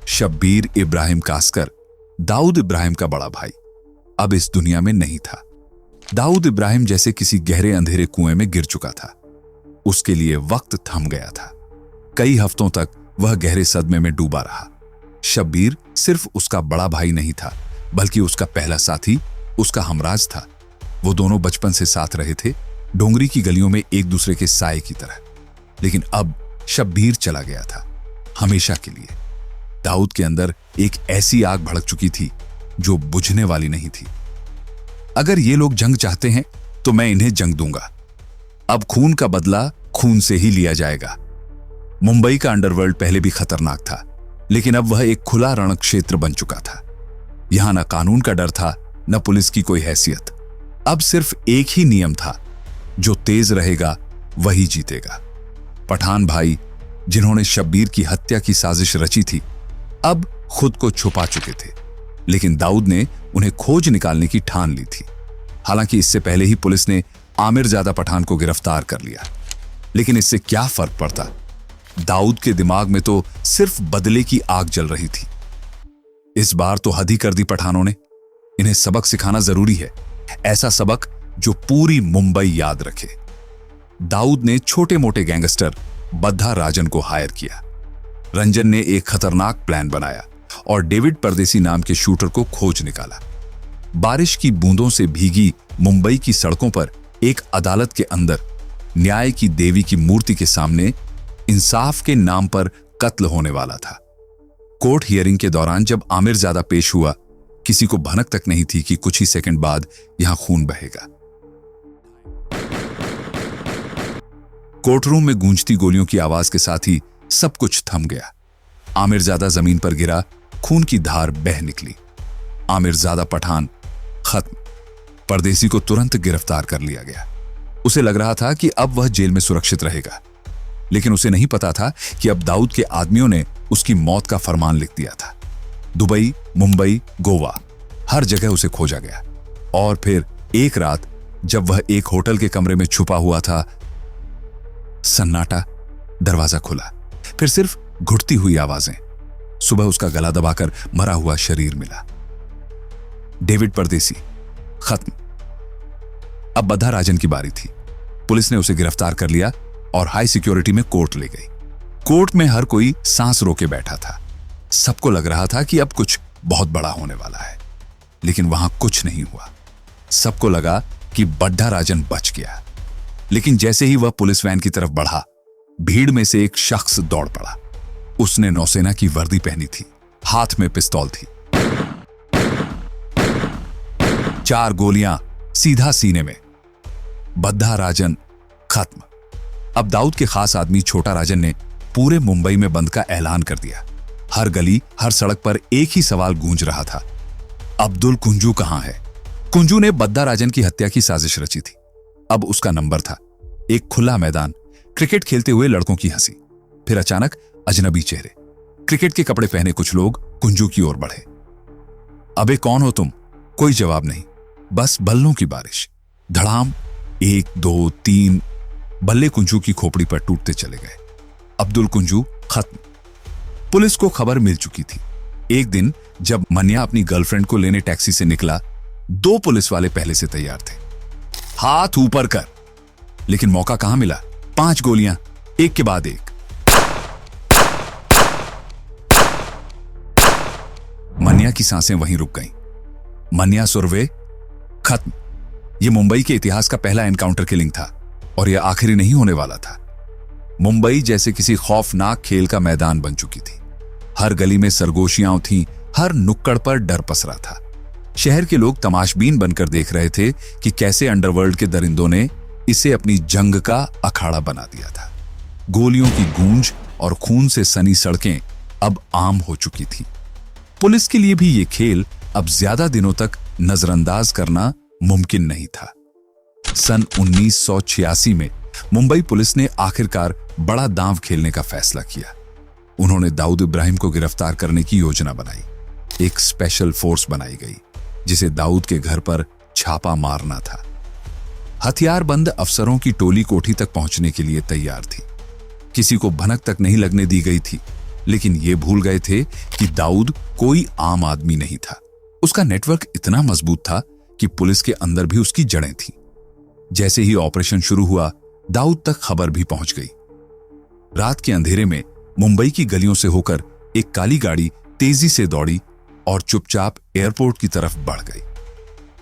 शब्बीर इब्राहिम कास्कर, दाऊद इब्राहिम का बड़ा भाई, अब इस दुनिया में नहीं था। दाऊद इब्राहिम जैसे किसी गहरे अंधेरे कुएं में गिर चुका था। उसके लिए वक्त थम गया था। कई हफ्तों तक वह गहरे सदमे में डूबा रहा। शब्बीर सिर्फ उसका बड़ा भाई नहीं था, बल्कि उसका पहला साथी, उसका हमराज था। वो दोनों बचपन से साथ रहे थे, डोंगरी की गलियों में एक दूसरे के साए की तरह। लेकिन अब शब्बीर चला गया था, हमेशा के लिए। दाऊद के अंदर एक ऐसी आग भड़क चुकी थी जो बुझने वाली नहीं थी। अगर ये लोग जंग चाहते हैं तो मैं इन्हें जंग दूंगा। अब खून का बदला खून से ही लिया जाएगा। मुंबई का अंडरवर्ल्ड पहले भी खतरनाक था, लेकिन अब वह एक खुला रण क्षेत्र बन चुका था। यहां न कानून का डर था, न पुलिस की कोई हैसियत। अब सिर्फ एक ही नियम था, जो तेज रहेगा वही जीतेगा। पठान भाई, जिन्होंने शब्बीर की हत्या की साजिश रची थी, अब खुद को छुपा चुके थे, लेकिन दाऊद ने उन्हें खोज निकालने की ठान ली थी। हालांकि इससे पहले ही पुलिस ने आमिरजादा पठान को गिरफ्तार कर लिया, लेकिन इससे क्या फर्क पड़ता? दाऊद के दिमाग में तो सिर्फ बदले की आग जल रही थी। इस बार तो हद ही कर दी पठानों ने। इन्हें सबक सिखाना जरूरी है, ऐसा सबक जो पूरी मुंबई याद रखे। दाऊद ने छोटे मोटे गैंगस्टर बद्धा राजन को हायर किया। रंजन ने एक खतरनाक प्लान बनाया और डेविड परदेसी नाम के शूटर को खोज निकाला। बारिश की बूंदों से भीगी मुंबई की सड़कों पर एक अदालत के अंदर न्याय की देवी की मूर्ति के सामने इंसाफ के नाम पर कत्ल होने वाला था। कोर्ट हियरिंग के दौरान जब आमिरजादा पेश हुआ, किसी को भनक तक नहीं थी कि कुछ ही सेकंड बाद यहां खून बहेगा। कोर्टरूम में गूंजती गोलियों की आवाज के साथ ही सब कुछ थम गया। आमिरजादा जमीन पर गिरा, खून की धार बह निकली। आमिरजादा पठान खत्म। परदेसी को तुरंत गिरफ्तार कर लिया गया। उसे लग रहा था कि अब वह जेल में सुरक्षित रहेगा, लेकिन उसे नहीं पता था कि अब दाऊद के आदमियों ने उसकी मौत का फरमान लिख दिया था। दुबई, मुंबई, गोवा, हर जगह उसे खोजा गया। और फिर एक रात जब वह एक होटल के कमरे में छुपा हुआ था, सन्नाटा, दरवाजा खुला, फिर सिर्फ घुटती हुई आवाजें। सुबह उसका गला दबाकर मरा हुआ शरीर मिला। डेविड परदेसी खत्म। अब बद्धा राजन की बारी थी। पुलिस ने उसे गिरफ्तार कर लिया और हाई सिक्योरिटी में कोर्ट ले गई। कोर्ट में हर कोई सांस रोके बैठा था। सबको लग रहा था कि अब कुछ बहुत बड़ा होने वाला है, लेकिन वहां कुछ नहीं हुआ। सबको लगा कि बद्धा राजन बच गया, लेकिन जैसे ही वह पुलिस वैन की तरफ बढ़ा, भीड़ में से एक शख्स दौड़ पड़ा। उसने नौसेना की वर्दी पहनी थी, हाथ में पिस्तौल थी। 4 गोलियां सीधा सीने में। बद्धा राजन खत्म। अब दाऊद के खास आदमी छोटा राजन ने पूरे मुंबई में बंद का ऐलान कर दिया। हर गली, हर सड़क पर एक ही सवाल गूंज रहा था, अब्दुल कुंजू कहां है? कुंजू ने बद्दा राजन की हत्या की साजिश रची थी। अब उसका नंबर था। एक खुला मैदान, क्रिकेट खेलते हुए लड़कों की हंसी, फिर अचानक अजनबी चेहरे। क्रिकेट के कपड़े पहने कुछ लोग कुंजू की ओर बढ़े। अबे कौन हो तुम? कोई जवाब नहीं, बस बल्लों की बारिश। धड़ाम, 1 2 3 बल्ले कुंजू की खोपड़ी पर टूटते चले गए। अब्दुल कुंजू खत्म। पुलिस को खबर मिल चुकी थी। एक दिन जब मन्या अपनी गर्लफ्रेंड को लेने टैक्सी से निकला, 2 पुलिस वाले पहले से तैयार थे। हाथ ऊपर कर। लेकिन मौका कहां मिला? 5 गोलियां, एक के बाद एक। मन्या की सांसें वहीं रुक गईं। मन्या सुरवे खत्म। यह मुंबई के इतिहास का पहला एनकाउंटर किलिंग था और यह आखिरी नहीं होने वाला था। मुंबई जैसे किसी खौफनाक खेल का मैदान बन चुकी थी। हर गली में सरगोशियां थीं, हर नुक्कड़ पर डर पसरा था। शहर के लोग तमाशबीन बनकर देख रहे थे कि कैसे अंडरवर्ल्ड के दरिंदों ने इसे अपनी जंग का अखाड़ा बना दिया था। गोलियों की गूंज और खून से सनी सड़कें अब आम हो चुकी थी। पुलिस के लिए भी यह खेल अब ज्यादा दिनों तक नजरअंदाज करना मुमकिन नहीं था। सन 1986 में मुंबई पुलिस ने आखिरकार बड़ा दांव खेलने का फैसला किया। उन्होंने दाऊद इब्राहिम को गिरफ्तार करने की योजना बनाई। एक स्पेशल फोर्स बनाई गई जिसे दाऊद के घर पर छापा मारना था। हथियारबंद अफसरों की टोली कोठी तक पहुंचने के लिए तैयार थी। किसी को भनक तक नहीं लगने दी गई थी, लेकिन ये भूल गए थे कि दाऊद कोई आम आदमी नहीं था। उसका नेटवर्क इतना मजबूत था कि पुलिस के अंदर भी उसकी जड़ें थीं। जैसे ही ऑपरेशन शुरू हुआ, दाऊद तक खबर भी पहुंच गई। रात के अंधेरे में मुंबई की गलियों से होकर एक काली गाड़ी तेजी से दौड़ी और चुपचाप एयरपोर्ट की तरफ बढ़ गई।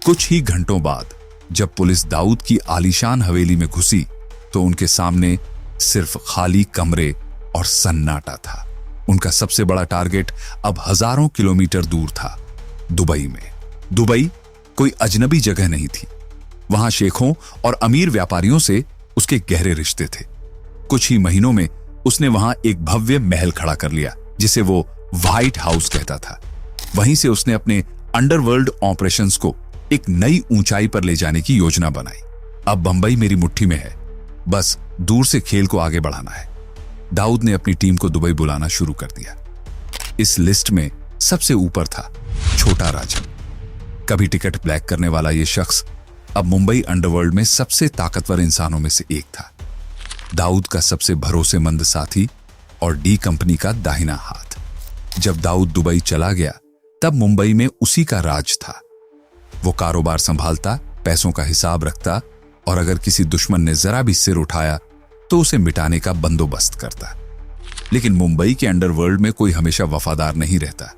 कुछ ही घंटों बाद जब पुलिस दाऊद की आलीशान हवेली में घुसी तो उनके सामने सिर्फ खाली कमरे और सन्नाटा था। उनका सबसे बड़ा टारगेट अब हजारों किलोमीटर दूर था, दुबई में। दुबई कोई अजनबी जगह नहीं थी। वहां शेखों और अमीर व्यापारियों से उसके गहरे रिश्ते थे। कुछ ही महीनों में उसने वहां एक भव्य महल खड़ा कर लिया जिसे वो व्हाइट हाउस कहता था। वहीं से उसने अपने अंडरवर्ल्ड ऑपरेशंस को एक नई ऊंचाई पर ले जाने की योजना बनाई। अब बंबई मेरी मुट्ठी में है, बस दूर से खेल को आगे बढ़ाना है। दाऊद ने अपनी टीम को दुबई बुलाना शुरू कर दिया। इस लिस्ट में सबसे ऊपर था छोटा राजन। कभी टिकट ब्लैक करने वाला यह शख्स अब मुंबई अंडरवर्ल्ड में सबसे ताकतवर इंसानों में से एक था। दाऊद का सबसे भरोसेमंद साथी और डी कंपनी का दाहिना हाथ। जब दाऊद दुबई चला गया तब मुंबई में उसी का राज था। वो कारोबार संभालता, पैसों का हिसाब रखता और अगर किसी दुश्मन ने जरा भी सिर उठाया तो उसे मिटाने का बंदोबस्त करता। लेकिन मुंबई के अंडरवर्ल्ड में कोई हमेशा वफादार नहीं रहता।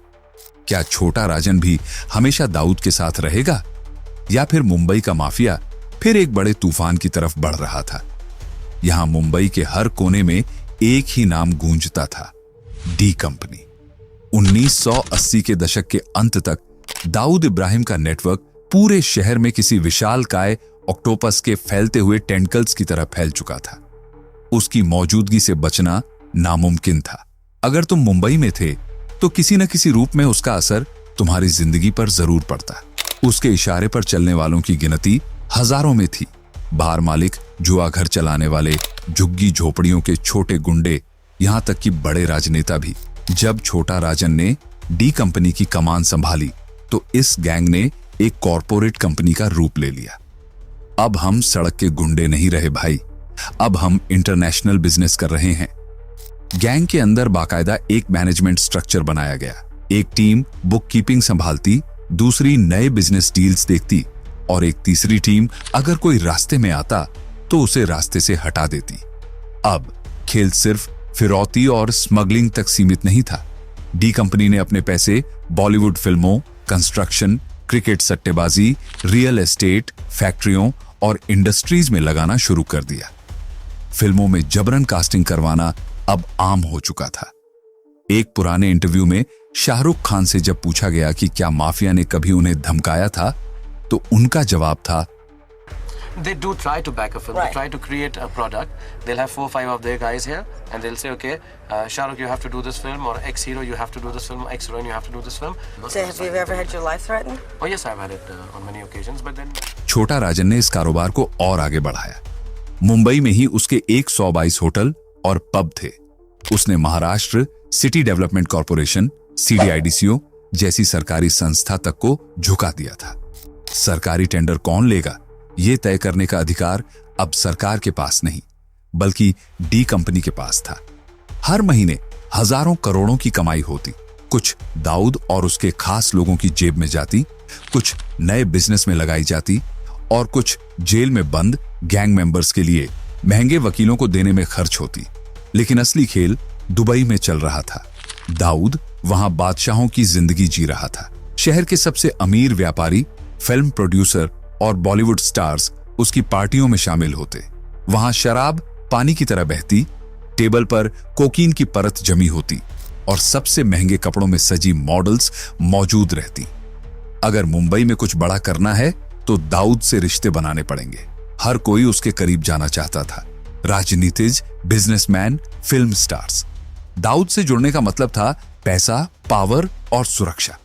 क्या छोटा राजन भी हमेशा दाऊद के साथ रहेगा, या फिर मुंबई का माफिया फिर एक बड़े तूफान की तरफ बढ़ रहा था? यहां मुंबई के हर कोने में एक ही नाम गूंजता था, डी कंपनी। 1980 के दशक के अंत तक दाऊद इब्राहिम का नेटवर्क पूरे शहर में किसी विशालकाय ऑक्टोपस के फैलते हुए टेंटकल्स की तरह फैल चुका था। उसकी मौजूदगी से बचना नामुमकिन था। अगर तुम मुंबई में थे तो किसी न किसी रूप में उसका असर तुम्हारी जिंदगी पर जरूर पड़ता। उसके इशारे पर चलने वालों की गिनती हजारों में थी। बार मालिक, जुआ घर चलाने वाले, झुग्गी झोपड़ियों के छोटे गुंडे, यहां तक कि बड़े राजनेता भी। जब छोटा राजन ने डी कंपनी की कमान संभाली तो इस गैंग ने एक कॉरपोरेट कंपनी का रूप ले लिया। अब हम सड़क के गुंडे नहीं रहे भाई, अब हम इंटरनेशनल बिजनेस कर रहे हैं। गैंग के अंदर बाकायदा एक मैनेजमेंट स्ट्रक्चर बनाया गया। एक टीम बुक कीपिंग संभालती, दूसरी नए बिजनेस डील्स देखती और एक तीसरी टीम अगर कोई रास्ते में आता तो उसे रास्ते से हटा देती। अब खेल सिर्फ फिरौती और स्मगलिंग तक सीमित नहीं था। डी कंपनी ने अपने पैसे बॉलीवुड फिल्मों, कंस्ट्रक्शन, क्रिकेट सट्टेबाजी, रियल एस्टेट, फैक्ट्रियों और इंडस्ट्रीज में लगाना शुरू कर दिया। फिल्मों में जबरन कास्टिंग करवाना अब आम हो चुका था। एक पुराने इंटरव्यू में शाहरुख खान से जब पूछा गया कि क्या माफिया ने कभी उन्हें धमकाया था, तो उनका जवाब था, They do try to back a film. Right. They try to create a product. They'll have 4 or 5 of their guys here, and they'll say, okay, Shah Rukh, you have to do this film, or X hero, you have to do this film, X heroine, you have to do this film. So have you ever had your life threatened? Oh yes, I've had it on many occasions, but then. छोटा राजन ने इस कारोबार को और आगे बढ़ाया। मुंबई में ही उसके 122 होटल और पब थे। उसने Maharashtra city development corporation CDIDCO जैसी सरकारी संस्था तक को झुका दिया था। सरकारी टेंडर कौन लेगा, यह तय करने का अधिकार अब सरकार के पास नहीं, बल्कि डी कंपनी के पास था। हर महीने हजारों करोड़ों की कमाई होती। कुछ दाऊद और उसके खास लोगों की जेब में जाती, कुछ नए बिजनेस में लगाई जाती और कुछ जेल में बंद गैंग मेंबर्स के लिए महंगे वकीलों को देने में खर्च होती। लेकिन असली खेल दुबई में चल रहा था। दाऊद वहां बादशाहों की जिंदगी जी रहा था। शहर के सबसे अमीर व्यापारी, फिल्म प्रोड्यूसर और बॉलीवुड स्टार्स उसकी पार्टियों में शामिल होते। वहां शराब पानी की तरह बहती, टेबल पर कोकीन की परत जमी होती और सबसे महंगे कपड़ों में सजी मॉडल्स मौजूद रहती। अगर मुंबई में कुछ बड़ा करना है तो दाऊद से रिश्ते बनाने पड़ेंगे। हर कोई उसके करीब जाना चाहता था। राजनीतिज, बिजनेसमैन, फिल्म स्टार्स। दाऊद से जुड़ने का मतलब था पैसा, पावर और सुरक्षा।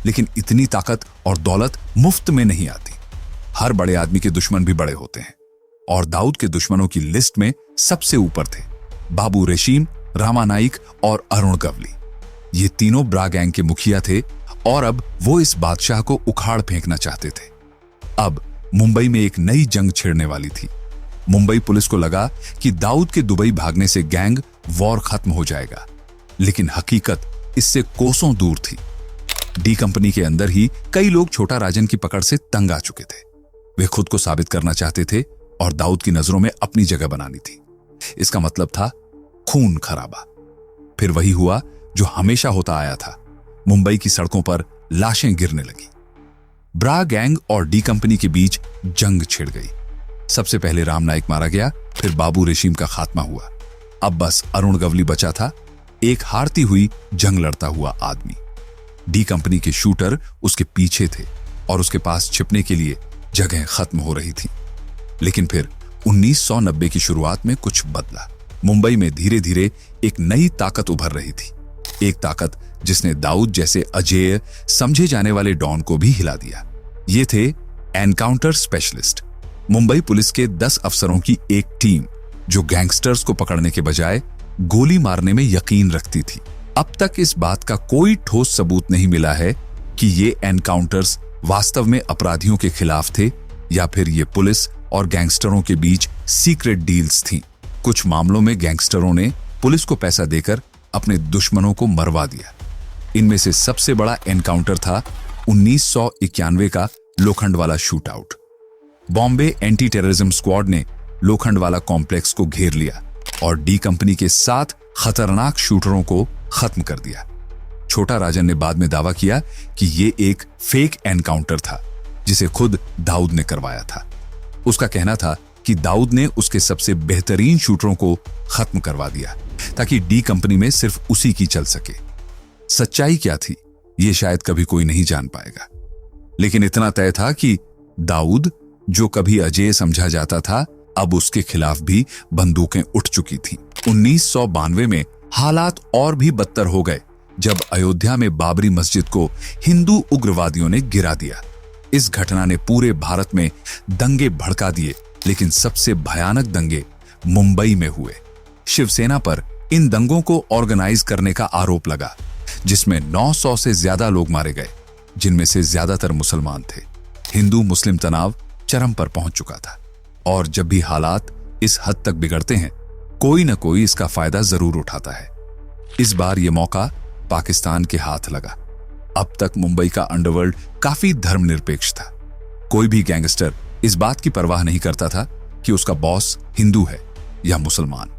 लेकिन इतनी ताकत और दौलत मुफ्त में नहीं आती। हर बड़े आदमी के दुश्मन भी बड़े होते हैं, और दाऊद के दुश्मनों की लिस्ट में सबसे ऊपर थे बाबू रेशीम, रामा नाइक और अरुण गवली। ये तीनों ब्रा गैंग के मुखिया थे और अब वो इस बादशाह को उखाड़ फेंकना चाहते थे। अब मुंबई में एक नई जंग छिड़ने वाली थी। मुंबई पुलिस को लगा कि दाऊद के दुबई भागने से गैंग वॉर खत्म हो जाएगा, लेकिन हकीकत इससे कोसों दूर थी। डी कंपनी के अंदर ही कई लोग छोटा राजन की पकड़ से तंग आ चुके थे। वे खुद को साबित करना चाहते थे और दाऊद की नजरों में अपनी जगह बनानी थी। इसका मतलब था खून खराबा। फिर वही हुआ जो हमेशा होता आया था। मुंबई की सड़कों पर लाशें गिरने लगी। ब्रा गैंग और डी कंपनी के बीच जंग छिड़ गई। सबसे पहले राम नाइक मारा गया, फिर बाबू रेशीम का खात्मा हुआ। अब बस अरुण गवली बचा था, एक हारती हुई जंग लड़ता हुआ आदमी। डी कंपनी के शूटर उसके पीछे थे और उसके पास छिपने के लिए जगह खत्म हो रही थी। लेकिन फिर 1990 की शुरुआत में कुछ बदला। मुंबई में धीरे धीरे एक नई ताकत उभर रही थी। एक ताकत जिसने दाऊद जैसे अजेय समझे जाने वाले डॉन को भी हिला दिया। ये थे एनकाउंटर स्पेशलिस्ट, मुंबई पुलिस के 10 अफसरों की एक टीम जो गैंगस्टर्स को पकड़ने के बजाय गोली मारने में यकीन रखती थी। अब तक इस बात का कोई ठोस सबूत नहीं मिला है कि ये एनकाउंटर्स वास्तव में अपराधियों के खिलाफ थे या फिर ये पुलिस और गैंगस्टरों के बीच सीक्रेट डील्स थीं। कुछ मामलों में गैंगस्टरों ने पुलिस को पैसा देकर अपने दुश्मनों को मरवा दिया। इनमें से सबसे बड़ा एनकाउंटर था 1991 का Lokhandwala shootout. Bombay anti terrorism squad ने लोखंडवाला कॉम्प्लेक्स को घेर लिया और डी कंपनी के 7 खतरनाक शूटरों को खत्म कर दिया। छोटा राजन ने बाद में दावा किया कि यह एक फेक एनकाउंटर था जिसे खुद दाऊद ने करवाया था। उसका कहना था कि दाऊद ने उसके सबसे बेहतरीन शूटरों को खत्म करवा दिया ताकि डी कंपनी में सिर्फ उसी की चल सके। सच्चाई क्या थी यह शायद कभी कोई नहीं जान पाएगा, लेकिन इतना तय था कि दाऊद, जो कभी अजेय समझा जाता था, अब उसके खिलाफ भी बंदूकें उठ चुकी थीं। 1992 में हालात और भी बदतर हो गए जब अयोध्या में बाबरी मस्जिद को हिंदू उग्रवादियों ने गिरा दिया। इस घटना ने पूरे भारत में दंगे भड़का दिए, लेकिन सबसे भयानक दंगे मुंबई में हुए। शिवसेना पर इन दंगों को ऑर्गेनाइज करने का आरोप लगा, जिसमें 900 से ज्यादा लोग मारे गए, जिनमें से ज्यादातर मुसलमान थे। हिंदू मुस्लिम तनाव चरम पर पहुंच चुका था, और जब भी हालात इस हद तक बिगड़ते हैं, कोई न कोई इसका फायदा जरूर उठाता है। इस बार यह मौका पाकिस्तान के हाथ लगा। अब तक मुंबई का अंडरवर्ल्ड काफी धर्मनिरपेक्ष था। कोई भी गैंगस्टर इस बात की परवाह नहीं करता था कि उसका बॉस हिंदू है या मुसलमान।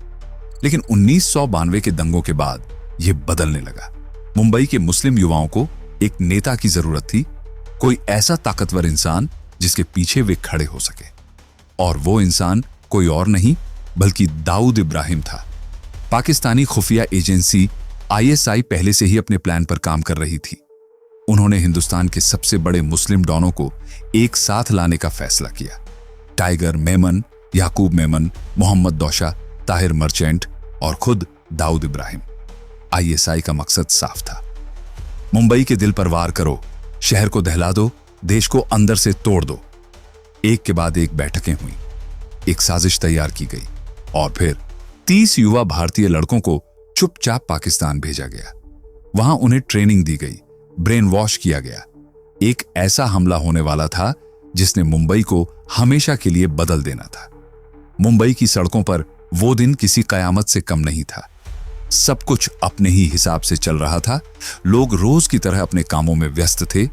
लेकिन 1992 के दंगों के बाद यह बदलने लगा। मुंबई के मुस्लिम युवाओं को एक नेता की जरूरत थी, कोई ऐसा ताकतवर इंसान जिसके पीछे वे खड़े हो सके। और वो इंसान कोई और नहीं बल्कि दाऊद इब्राहिम था। पाकिस्तानी खुफिया एजेंसी ISI पहले से ही अपने प्लान पर काम कर रही थी। उन्होंने हिंदुस्तान के सबसे बड़े मुस्लिम डॉनों को एक साथ लाने का फैसला किया। टाइगर मेमन, याकूब मेमन, मोहम्मद दौशा, ताहिर मर्चेंट और खुद दाऊद इब्राहिम। आईएसआई का मकसद साफ था, मुंबई के दिल पर वार करो, शहर को दहला दो, देश को अंदर से तोड़ दो। एक के बाद एक बैठकें हुई, एक साजिश तैयार की गई और फिर 30 युवा भारतीय लड़कों को चुपचाप पाकिस्तान भेजा गया। वहां उन्हें ट्रेनिंग दी गई, ब्रेन वॉश किया गया। एक ऐसा हमला होने वाला था जिसने मुंबई को हमेशा के लिए बदल देना था। मुंबई की सड़कों पर वो दिन किसी कयामत से कम नहीं था। सब कुछ अपने ही हिसाब से चल रहा था। लोग रोज की तरह अपने कामों में व्यस्त थे।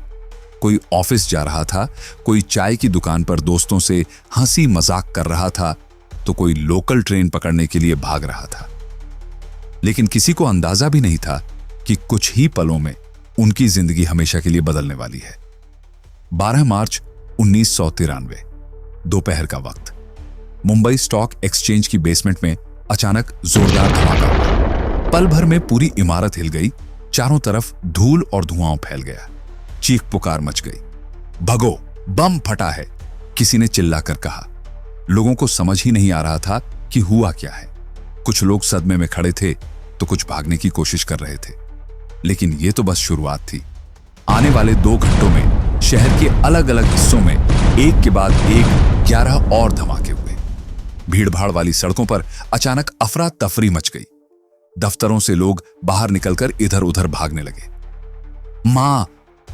कोई ऑफिस जा रहा था, कोई चाय की दुकान पर दोस्तों से हंसी मजाक कर रहा था, तो कोई लोकल ट्रेन पकड़ने के लिए भाग रहा था। लेकिन किसी को अंदाजा भी नहीं था कि कुछ ही पलों में उनकी जिंदगी हमेशा के लिए बदलने वाली है। 12 मार्च 1993, दोपहर का वक्त, मुंबई स्टॉक एक्सचेंज की बेसमेंट में अचानक जोरदार धमाका हुआ। पल भर में पूरी इमारत हिल गई, चारों तरफ धूल और धुआं फैल गया। चीख पुकार मच गई। भगो, बम फटा है, किसी ने चिल्लाकर कहा। लोगों को समझ ही नहीं आ रहा था कि हुआ क्या है। कुछ लोग सदमे में खड़े थे तो कुछ भागने की कोशिश कर रहे थे। लेकिन यह तो बस शुरुआत थी। आने वाले 2 घंटों में शहर के अलग अलग हिस्सों में एक के बाद एक 11 और धमाके हुए। भीड़भाड़ वाली सड़कों पर अचानक अफरा तफरी मच गई। दफ्तरों से लोग बाहर निकलकर इधर उधर भागने लगे। मां,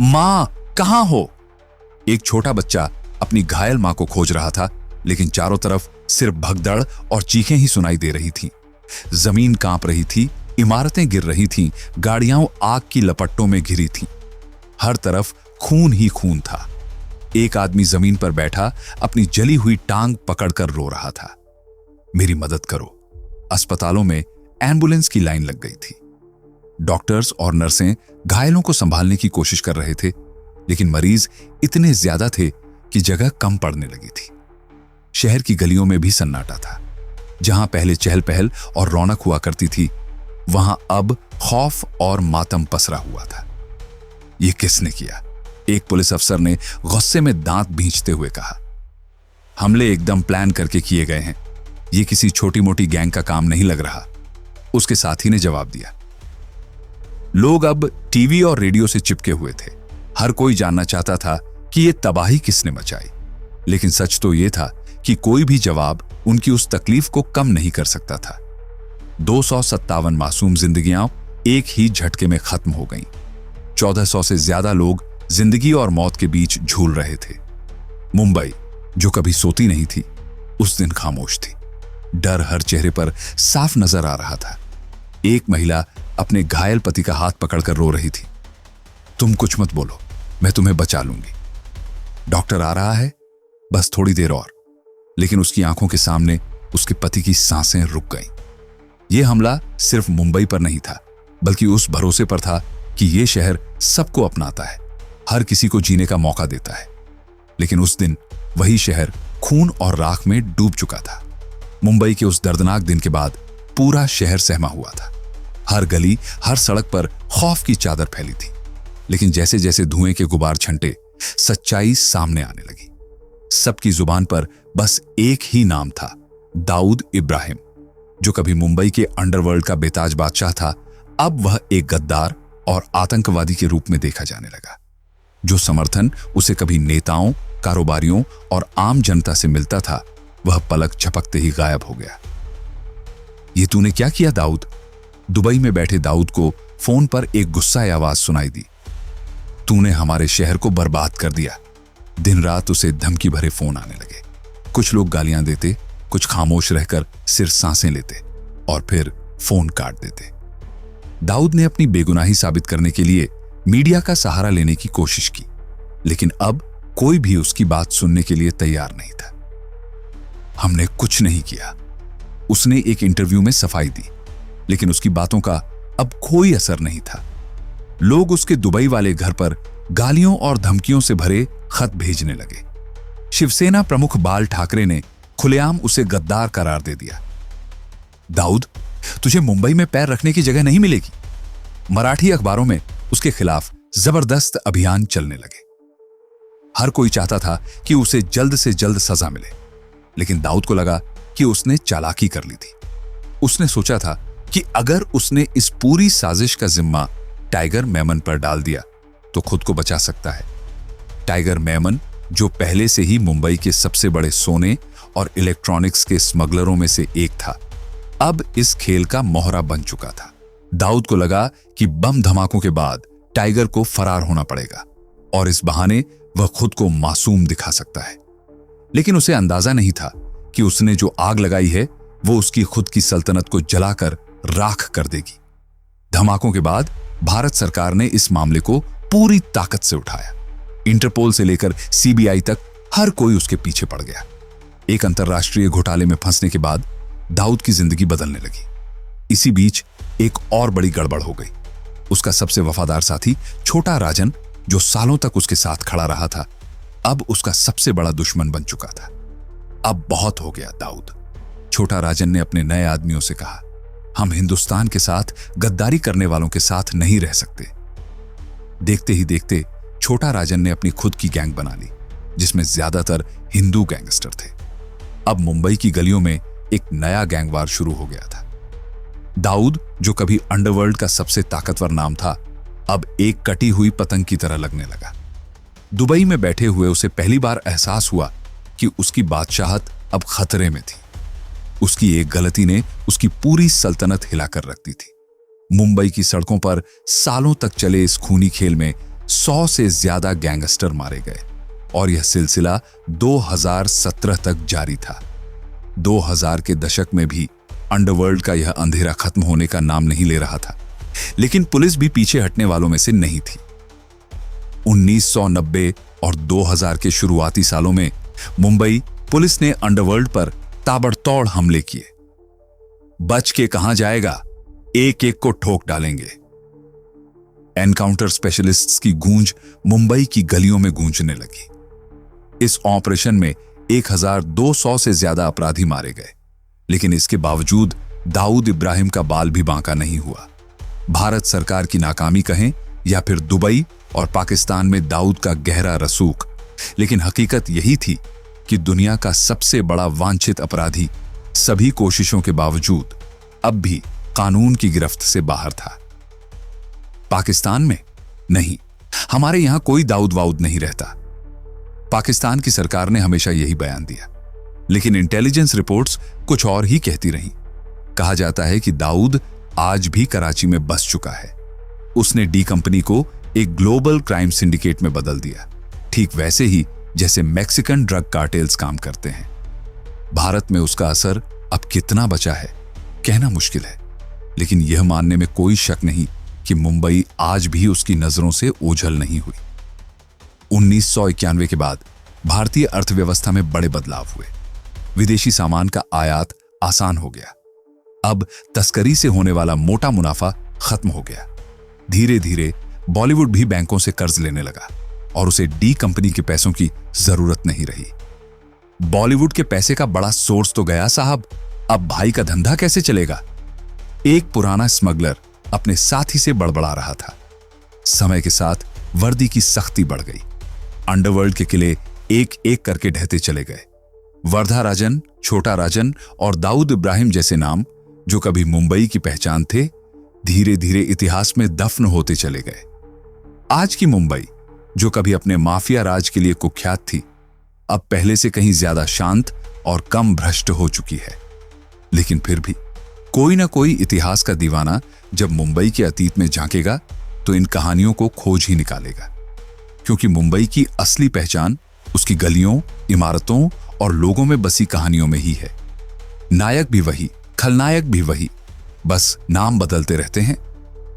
मां, कहां हो? एक छोटा बच्चा अपनी घायल मां को खोज रहा था, लेकिन चारों तरफ सिर्फ भगदड़ और चीखें ही सुनाई दे रही थीं। जमीन कांप रही थी, इमारतें गिर रही थीं, गाड़ियां आग की लपटों में घिरी थीं। हर तरफ खून ही खून था। एक आदमी जमीन पर बैठा अपनी जली हुई टांग पकड़कर रो रहा था। मेरी मदद करो। अस्पतालों में एम्बुलेंस की लाइन लग गई थी। डॉक्टर्स और नर्सें घायलों को संभालने की कोशिश कर रहे थे, लेकिन मरीज इतने ज्यादा थे कि जगह कम पड़ने लगी थी। शहर की गलियों में भी सन्नाटा था। जहां पहले चहल पहल और रौनक हुआ करती थी, वहां अब खौफ और मातम पसरा हुआ था। यह किसने किया? एक पुलिस अफसर ने गुस्से में दांत भींचते हुए कहा। हमले एकदम प्लान करके किए गए हैं, यह किसी छोटी मोटी गैंग का काम नहीं लग रहा, उसके साथी ने जवाब दिया। लोग अब टीवी और रेडियो से चिपके हुए थे। हर कोई जानना चाहता था कि यह तबाही किसने मचाई। लेकिन सच तो यह था कि कोई भी जवाब उनकी उस तकलीफ को कम नहीं कर सकता था। 257 मासूम जिंदगियां एक ही झटके में खत्म हो गईं। 1400 से ज्यादा लोग जिंदगी और मौत के बीच झूल रहे थे। मुंबई, जो कभी सोती नहीं थी, उस दिन खामोश थी। डर हर चेहरे पर साफ नजर आ रहा था। एक महिला अपने घायल पति का हाथ पकड़कर रो रही थी। तुम कुछ मत बोलो, मैं तुम्हें बचा लूंगी। डॉक्टर आ रहा है, बस थोड़ी देर और। लेकिन उसकी आंखों के सामने उसके पति की सांसें रुक गईं। यह हमला सिर्फ मुंबई पर नहीं था, बल्कि उस भरोसे पर था कि यह शहर सबको अपनाता है, हर किसी को जीने का मौका देता है। लेकिन उस दिन वही शहर खून और राख में डूब चुका था। मुंबई के उस दर्दनाक दिन के बाद पूरा शहर सहमा हुआ था। हर गली, हर सड़क पर खौफ की चादर फैली थी। लेकिन जैसे जैसे धुएं के गुबार छंटे, सच्चाई सामने आने लगी। सबकी जुबान पर बस एक ही नाम था, दाऊद इब्राहिम। जो कभी मुंबई के अंडरवर्ल्ड का बेताज बादशाह था, अब वह एक गद्दार और आतंकवादी के रूप में देखा जाने लगा। जो समर्थन उसे कभी नेताओं, कारोबारियों और आम जनता से मिलता था, वह पलक झपकते ही गायब हो गया। ये तूने क्या किया दाऊद? दुबई में बैठे दाऊद को फोन पर एक गुस्साई आवाज सुनाई दी। तूने हमारे शहर को बर्बाद कर दिया। दिन रात उसे धमकी भरे फोन आने लगे। कुछ लोग गालियां देते, कुछ खामोश रहकर सिर्फ सांसें लेते और फिर फोन काट देते। दाऊद ने अपनी बेगुनाही साबित करने के लिए मीडिया का सहारा लेने की कोशिश की, लेकिन अब कोई भी उसकी बात सुनने के लिए तैयार नहीं था। हमने कुछ नहीं किया, उसने एक इंटरव्यू में सफाई दी, लेकिन उसकी बातों का अब कोई असर नहीं था। लोग उसके दुबई वाले घर पर गालियों और धमकियों से भरे खत भेजने लगे। शिवसेना प्रमुख बाल ठाकरे ने खुलेआम उसे गद्दार करार दे दिया। दाऊद, तुझे मुंबई में पैर रखने की जगह नहीं मिलेगी। मराठी अखबारों में उसके खिलाफ जबरदस्त अभियान चलने लगे। हर कोई चाहता था कि उसे जल्द से जल्द सजा मिले, लेकिन दाऊद को लगा कि उसने चालाकी कर ली थी। उसने सोचा था कि अगर उसने इस पूरी साजिश का जिम्मा टाइगर मेमन पर डाल दिया तो खुद को बचा सकता है। टाइगर मेमन, जो पहले से ही मुंबई के सबसे बड़े सोने और इलेक्ट्रॉनिक्स के स्मगलरों में से एक था, अब इस खेल का मोहरा बन चुका था। दाऊद को लगा कि बम धमाकों के बाद टाइगर को फरार होना पड़ेगा और इस बहाने वह खुद को मासूम दिखा सकता है। लेकिन उसे अंदाजा नहीं था कि उसने जो आग लगाई है वो उसकी खुद की सल्तनत को जलाकर राख कर देगी। धमाकों के बाद भारत सरकार ने इस मामले को पूरी ताकत से उठाया। इंटरपोल से लेकर सीबीआई तक हर कोई उसके पीछे पड़ गया। एक अंतर्राष्ट्रीय घोटाले में फंसने के बाद दाऊद की जिंदगी बदलने लगी। इसी बीच एक और बड़ी गड़बड़ हो गई। उसका सबसे वफादार साथी छोटा राजन, जो सालों तक उसके साथ खड़ा रहा था, अब उसका सबसे बड़ा दुश्मन बन चुका था। अब बहुत हो गया दाऊद। छोटा राजन ने अपने नए आदमियों से कहा, हम हिंदुस्तान के साथ गद्दारी करने वालों के साथ नहीं रह सकते। देखते ही देखते छोटा राजन ने अपनी खुद की गैंग बना ली, जिसमें ज्यादातर हिंदू गैंगस्टर थे। अब मुंबई की गलियों में एक नया गैंगवार शुरू हो गया था। दाऊद, जो कभी अंडरवर्ल्ड का सबसे ताकतवर नाम था, अब एक कटी हुई पतंग की तरह लगने लगा। दुबई में बैठे हुए उसे पहली बार एहसास हुआ कि उसकी बादशाहत अब खतरे में थी। उसकी एक गलती ने उसकी पूरी सल्तनत हिलाकर रख दी थी। मुंबई की सड़कों पर सालों तक चले इस खूनी खेल में 100 से ज्यादा गैंगस्टर मारे गए और यह सिलसिला 2017 तक जारी था। 2000 के दशक में भी अंडरवर्ल्ड का यह अंधेरा खत्म होने का नाम नहीं ले रहा था, लेकिन पुलिस भी पीछे हटने वालों में से नहीं थी। 1990 और 2000 के शुरुआती सालों में मुंबई पुलिस ने अंडरवर्ल्ड पर ताबड़तोड़ हमले किए। बच के कहां जाएगा, एक एक को ठोक डालेंगे। एनकाउंटर स्पेशलिस्ट्स की गूंज मुंबई की गलियों में गूंजने लगी। इस ऑपरेशन में 1200 से ज्यादा अपराधी मारे गए, लेकिन इसके बावजूद दाऊद इब्राहिम का बाल भी बांका नहीं हुआ। भारत सरकार की नाकामी कहें या फिर दुबई और पाकिस्तान में दाऊद का गहरा रसूख, लेकिन हकीकत यही थी कि दुनिया का सबसे बड़ा वांछित अपराधी सभी कोशिशों के बावजूद अब भी कानून की गिरफ्त से बाहर था। पाकिस्तान में नहीं, हमारे यहां कोई दाऊद वाऊद नहीं रहता। पाकिस्तान की सरकार ने हमेशा यही बयान दिया, लेकिन इंटेलिजेंस रिपोर्ट्स कुछ और ही कहती रहीं। कहा जाता है कि दाऊद आज भी कराची में बस चुका है। उसने डी कंपनी को एक ग्लोबल क्राइम सिंडिकेट में बदल दिया, ठीक वैसे ही जैसे मैक्सिकन ड्रग कार्टेल्स काम करते हैं। भारत में उसका असर अब कितना बचा है कहना मुश्किल है, लेकिन यह मानने में कोई शक नहीं कि मुंबई आज भी उसकी नजरों से ओझल नहीं हुई। 1991 के बाद भारतीय अर्थव्यवस्था में बड़े बदलाव हुए। विदेशी सामान का आयात आसान हो गया। अब तस्करी से होने वाला मोटा मुनाफा खत्म हो गया। धीरे धीरे बॉलीवुड भी बैंकों से कर्ज लेने लगा और उसे डी कंपनी के पैसों की जरूरत नहीं रही। बॉलीवुड के पैसे का बड़ा सोर्स तो गया साहब, अब भाई का धंधा कैसे चलेगा? एक पुराना स्मगलर अपने साथी से बड़बड़ा रहा था। समय के साथ वर्दी की सख्ती बढ़ गई। अंडरवर्ल्ड के किले एक एक करके ढहते चले गए। वर्धा राजन, छोटा राजन और दाऊद इब्राहिम जैसे नाम, जो कभी मुंबई की पहचान थे, धीरे धीरे इतिहास में दफन होते चले गए। आज की मुंबई, जो कभी अपने माफिया राज के लिए कुख्यात थी, अब पहले से कहीं ज्यादा शांत और कम भ्रष्ट हो चुकी है। लेकिन फिर भी कोई ना कोई इतिहास का दीवाना जब मुंबई के अतीत में झांकेगा तो इन कहानियों को खोज ही निकालेगा, क्योंकि मुंबई की असली पहचान उसकी गलियों, इमारतों और लोगों में बसी कहानियों में ही है। नायक भी वही, खलनायक भी वही, बस नाम बदलते रहते हैं,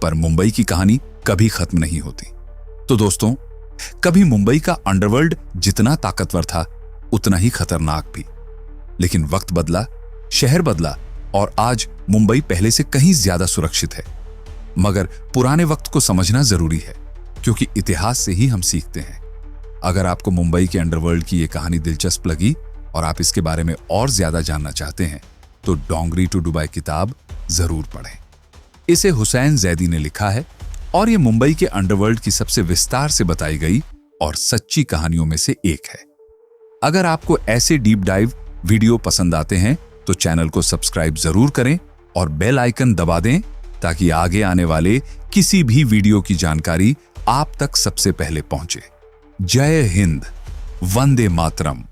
पर मुंबई की कहानी कभी खत्म नहीं होती। तो दोस्तों, कभी मुंबई का अंडरवर्ल्ड जितना ताकतवर था, उतना ही खतरनाक भी। लेकिन वक्त बदला, शहर बदला और आज मुंबई पहले से कहीं ज्यादा सुरक्षित है। मगर पुराने वक्त को समझना जरूरी है, क्योंकि इतिहास से ही हम सीखते हैं। अगर आपको मुंबई के अंडरवर्ल्ड की यह कहानी दिलचस्प लगी और आप इसके बारे में और ज्यादा जानना चाहते हैं, तो डोंगरी टू दुबई किताब जरूर पढ़ें। इसे हुसैन जैदी ने लिखा है और यह मुंबई के अंडरवर्ल्ड की सबसे विस्तार से बताई गई और सच्ची कहानियों में से एक है। अगर आपको ऐसे डीप डाइव वीडियो पसंद आते हैं तो चैनल को सब्सक्राइब जरूर करें और बेल आइकन दबा दें ताकि आगे आने वाले किसी भी वीडियो की जानकारी आप तक सबसे पहले पहुंचे। जय हिंद, वंदे मातरम।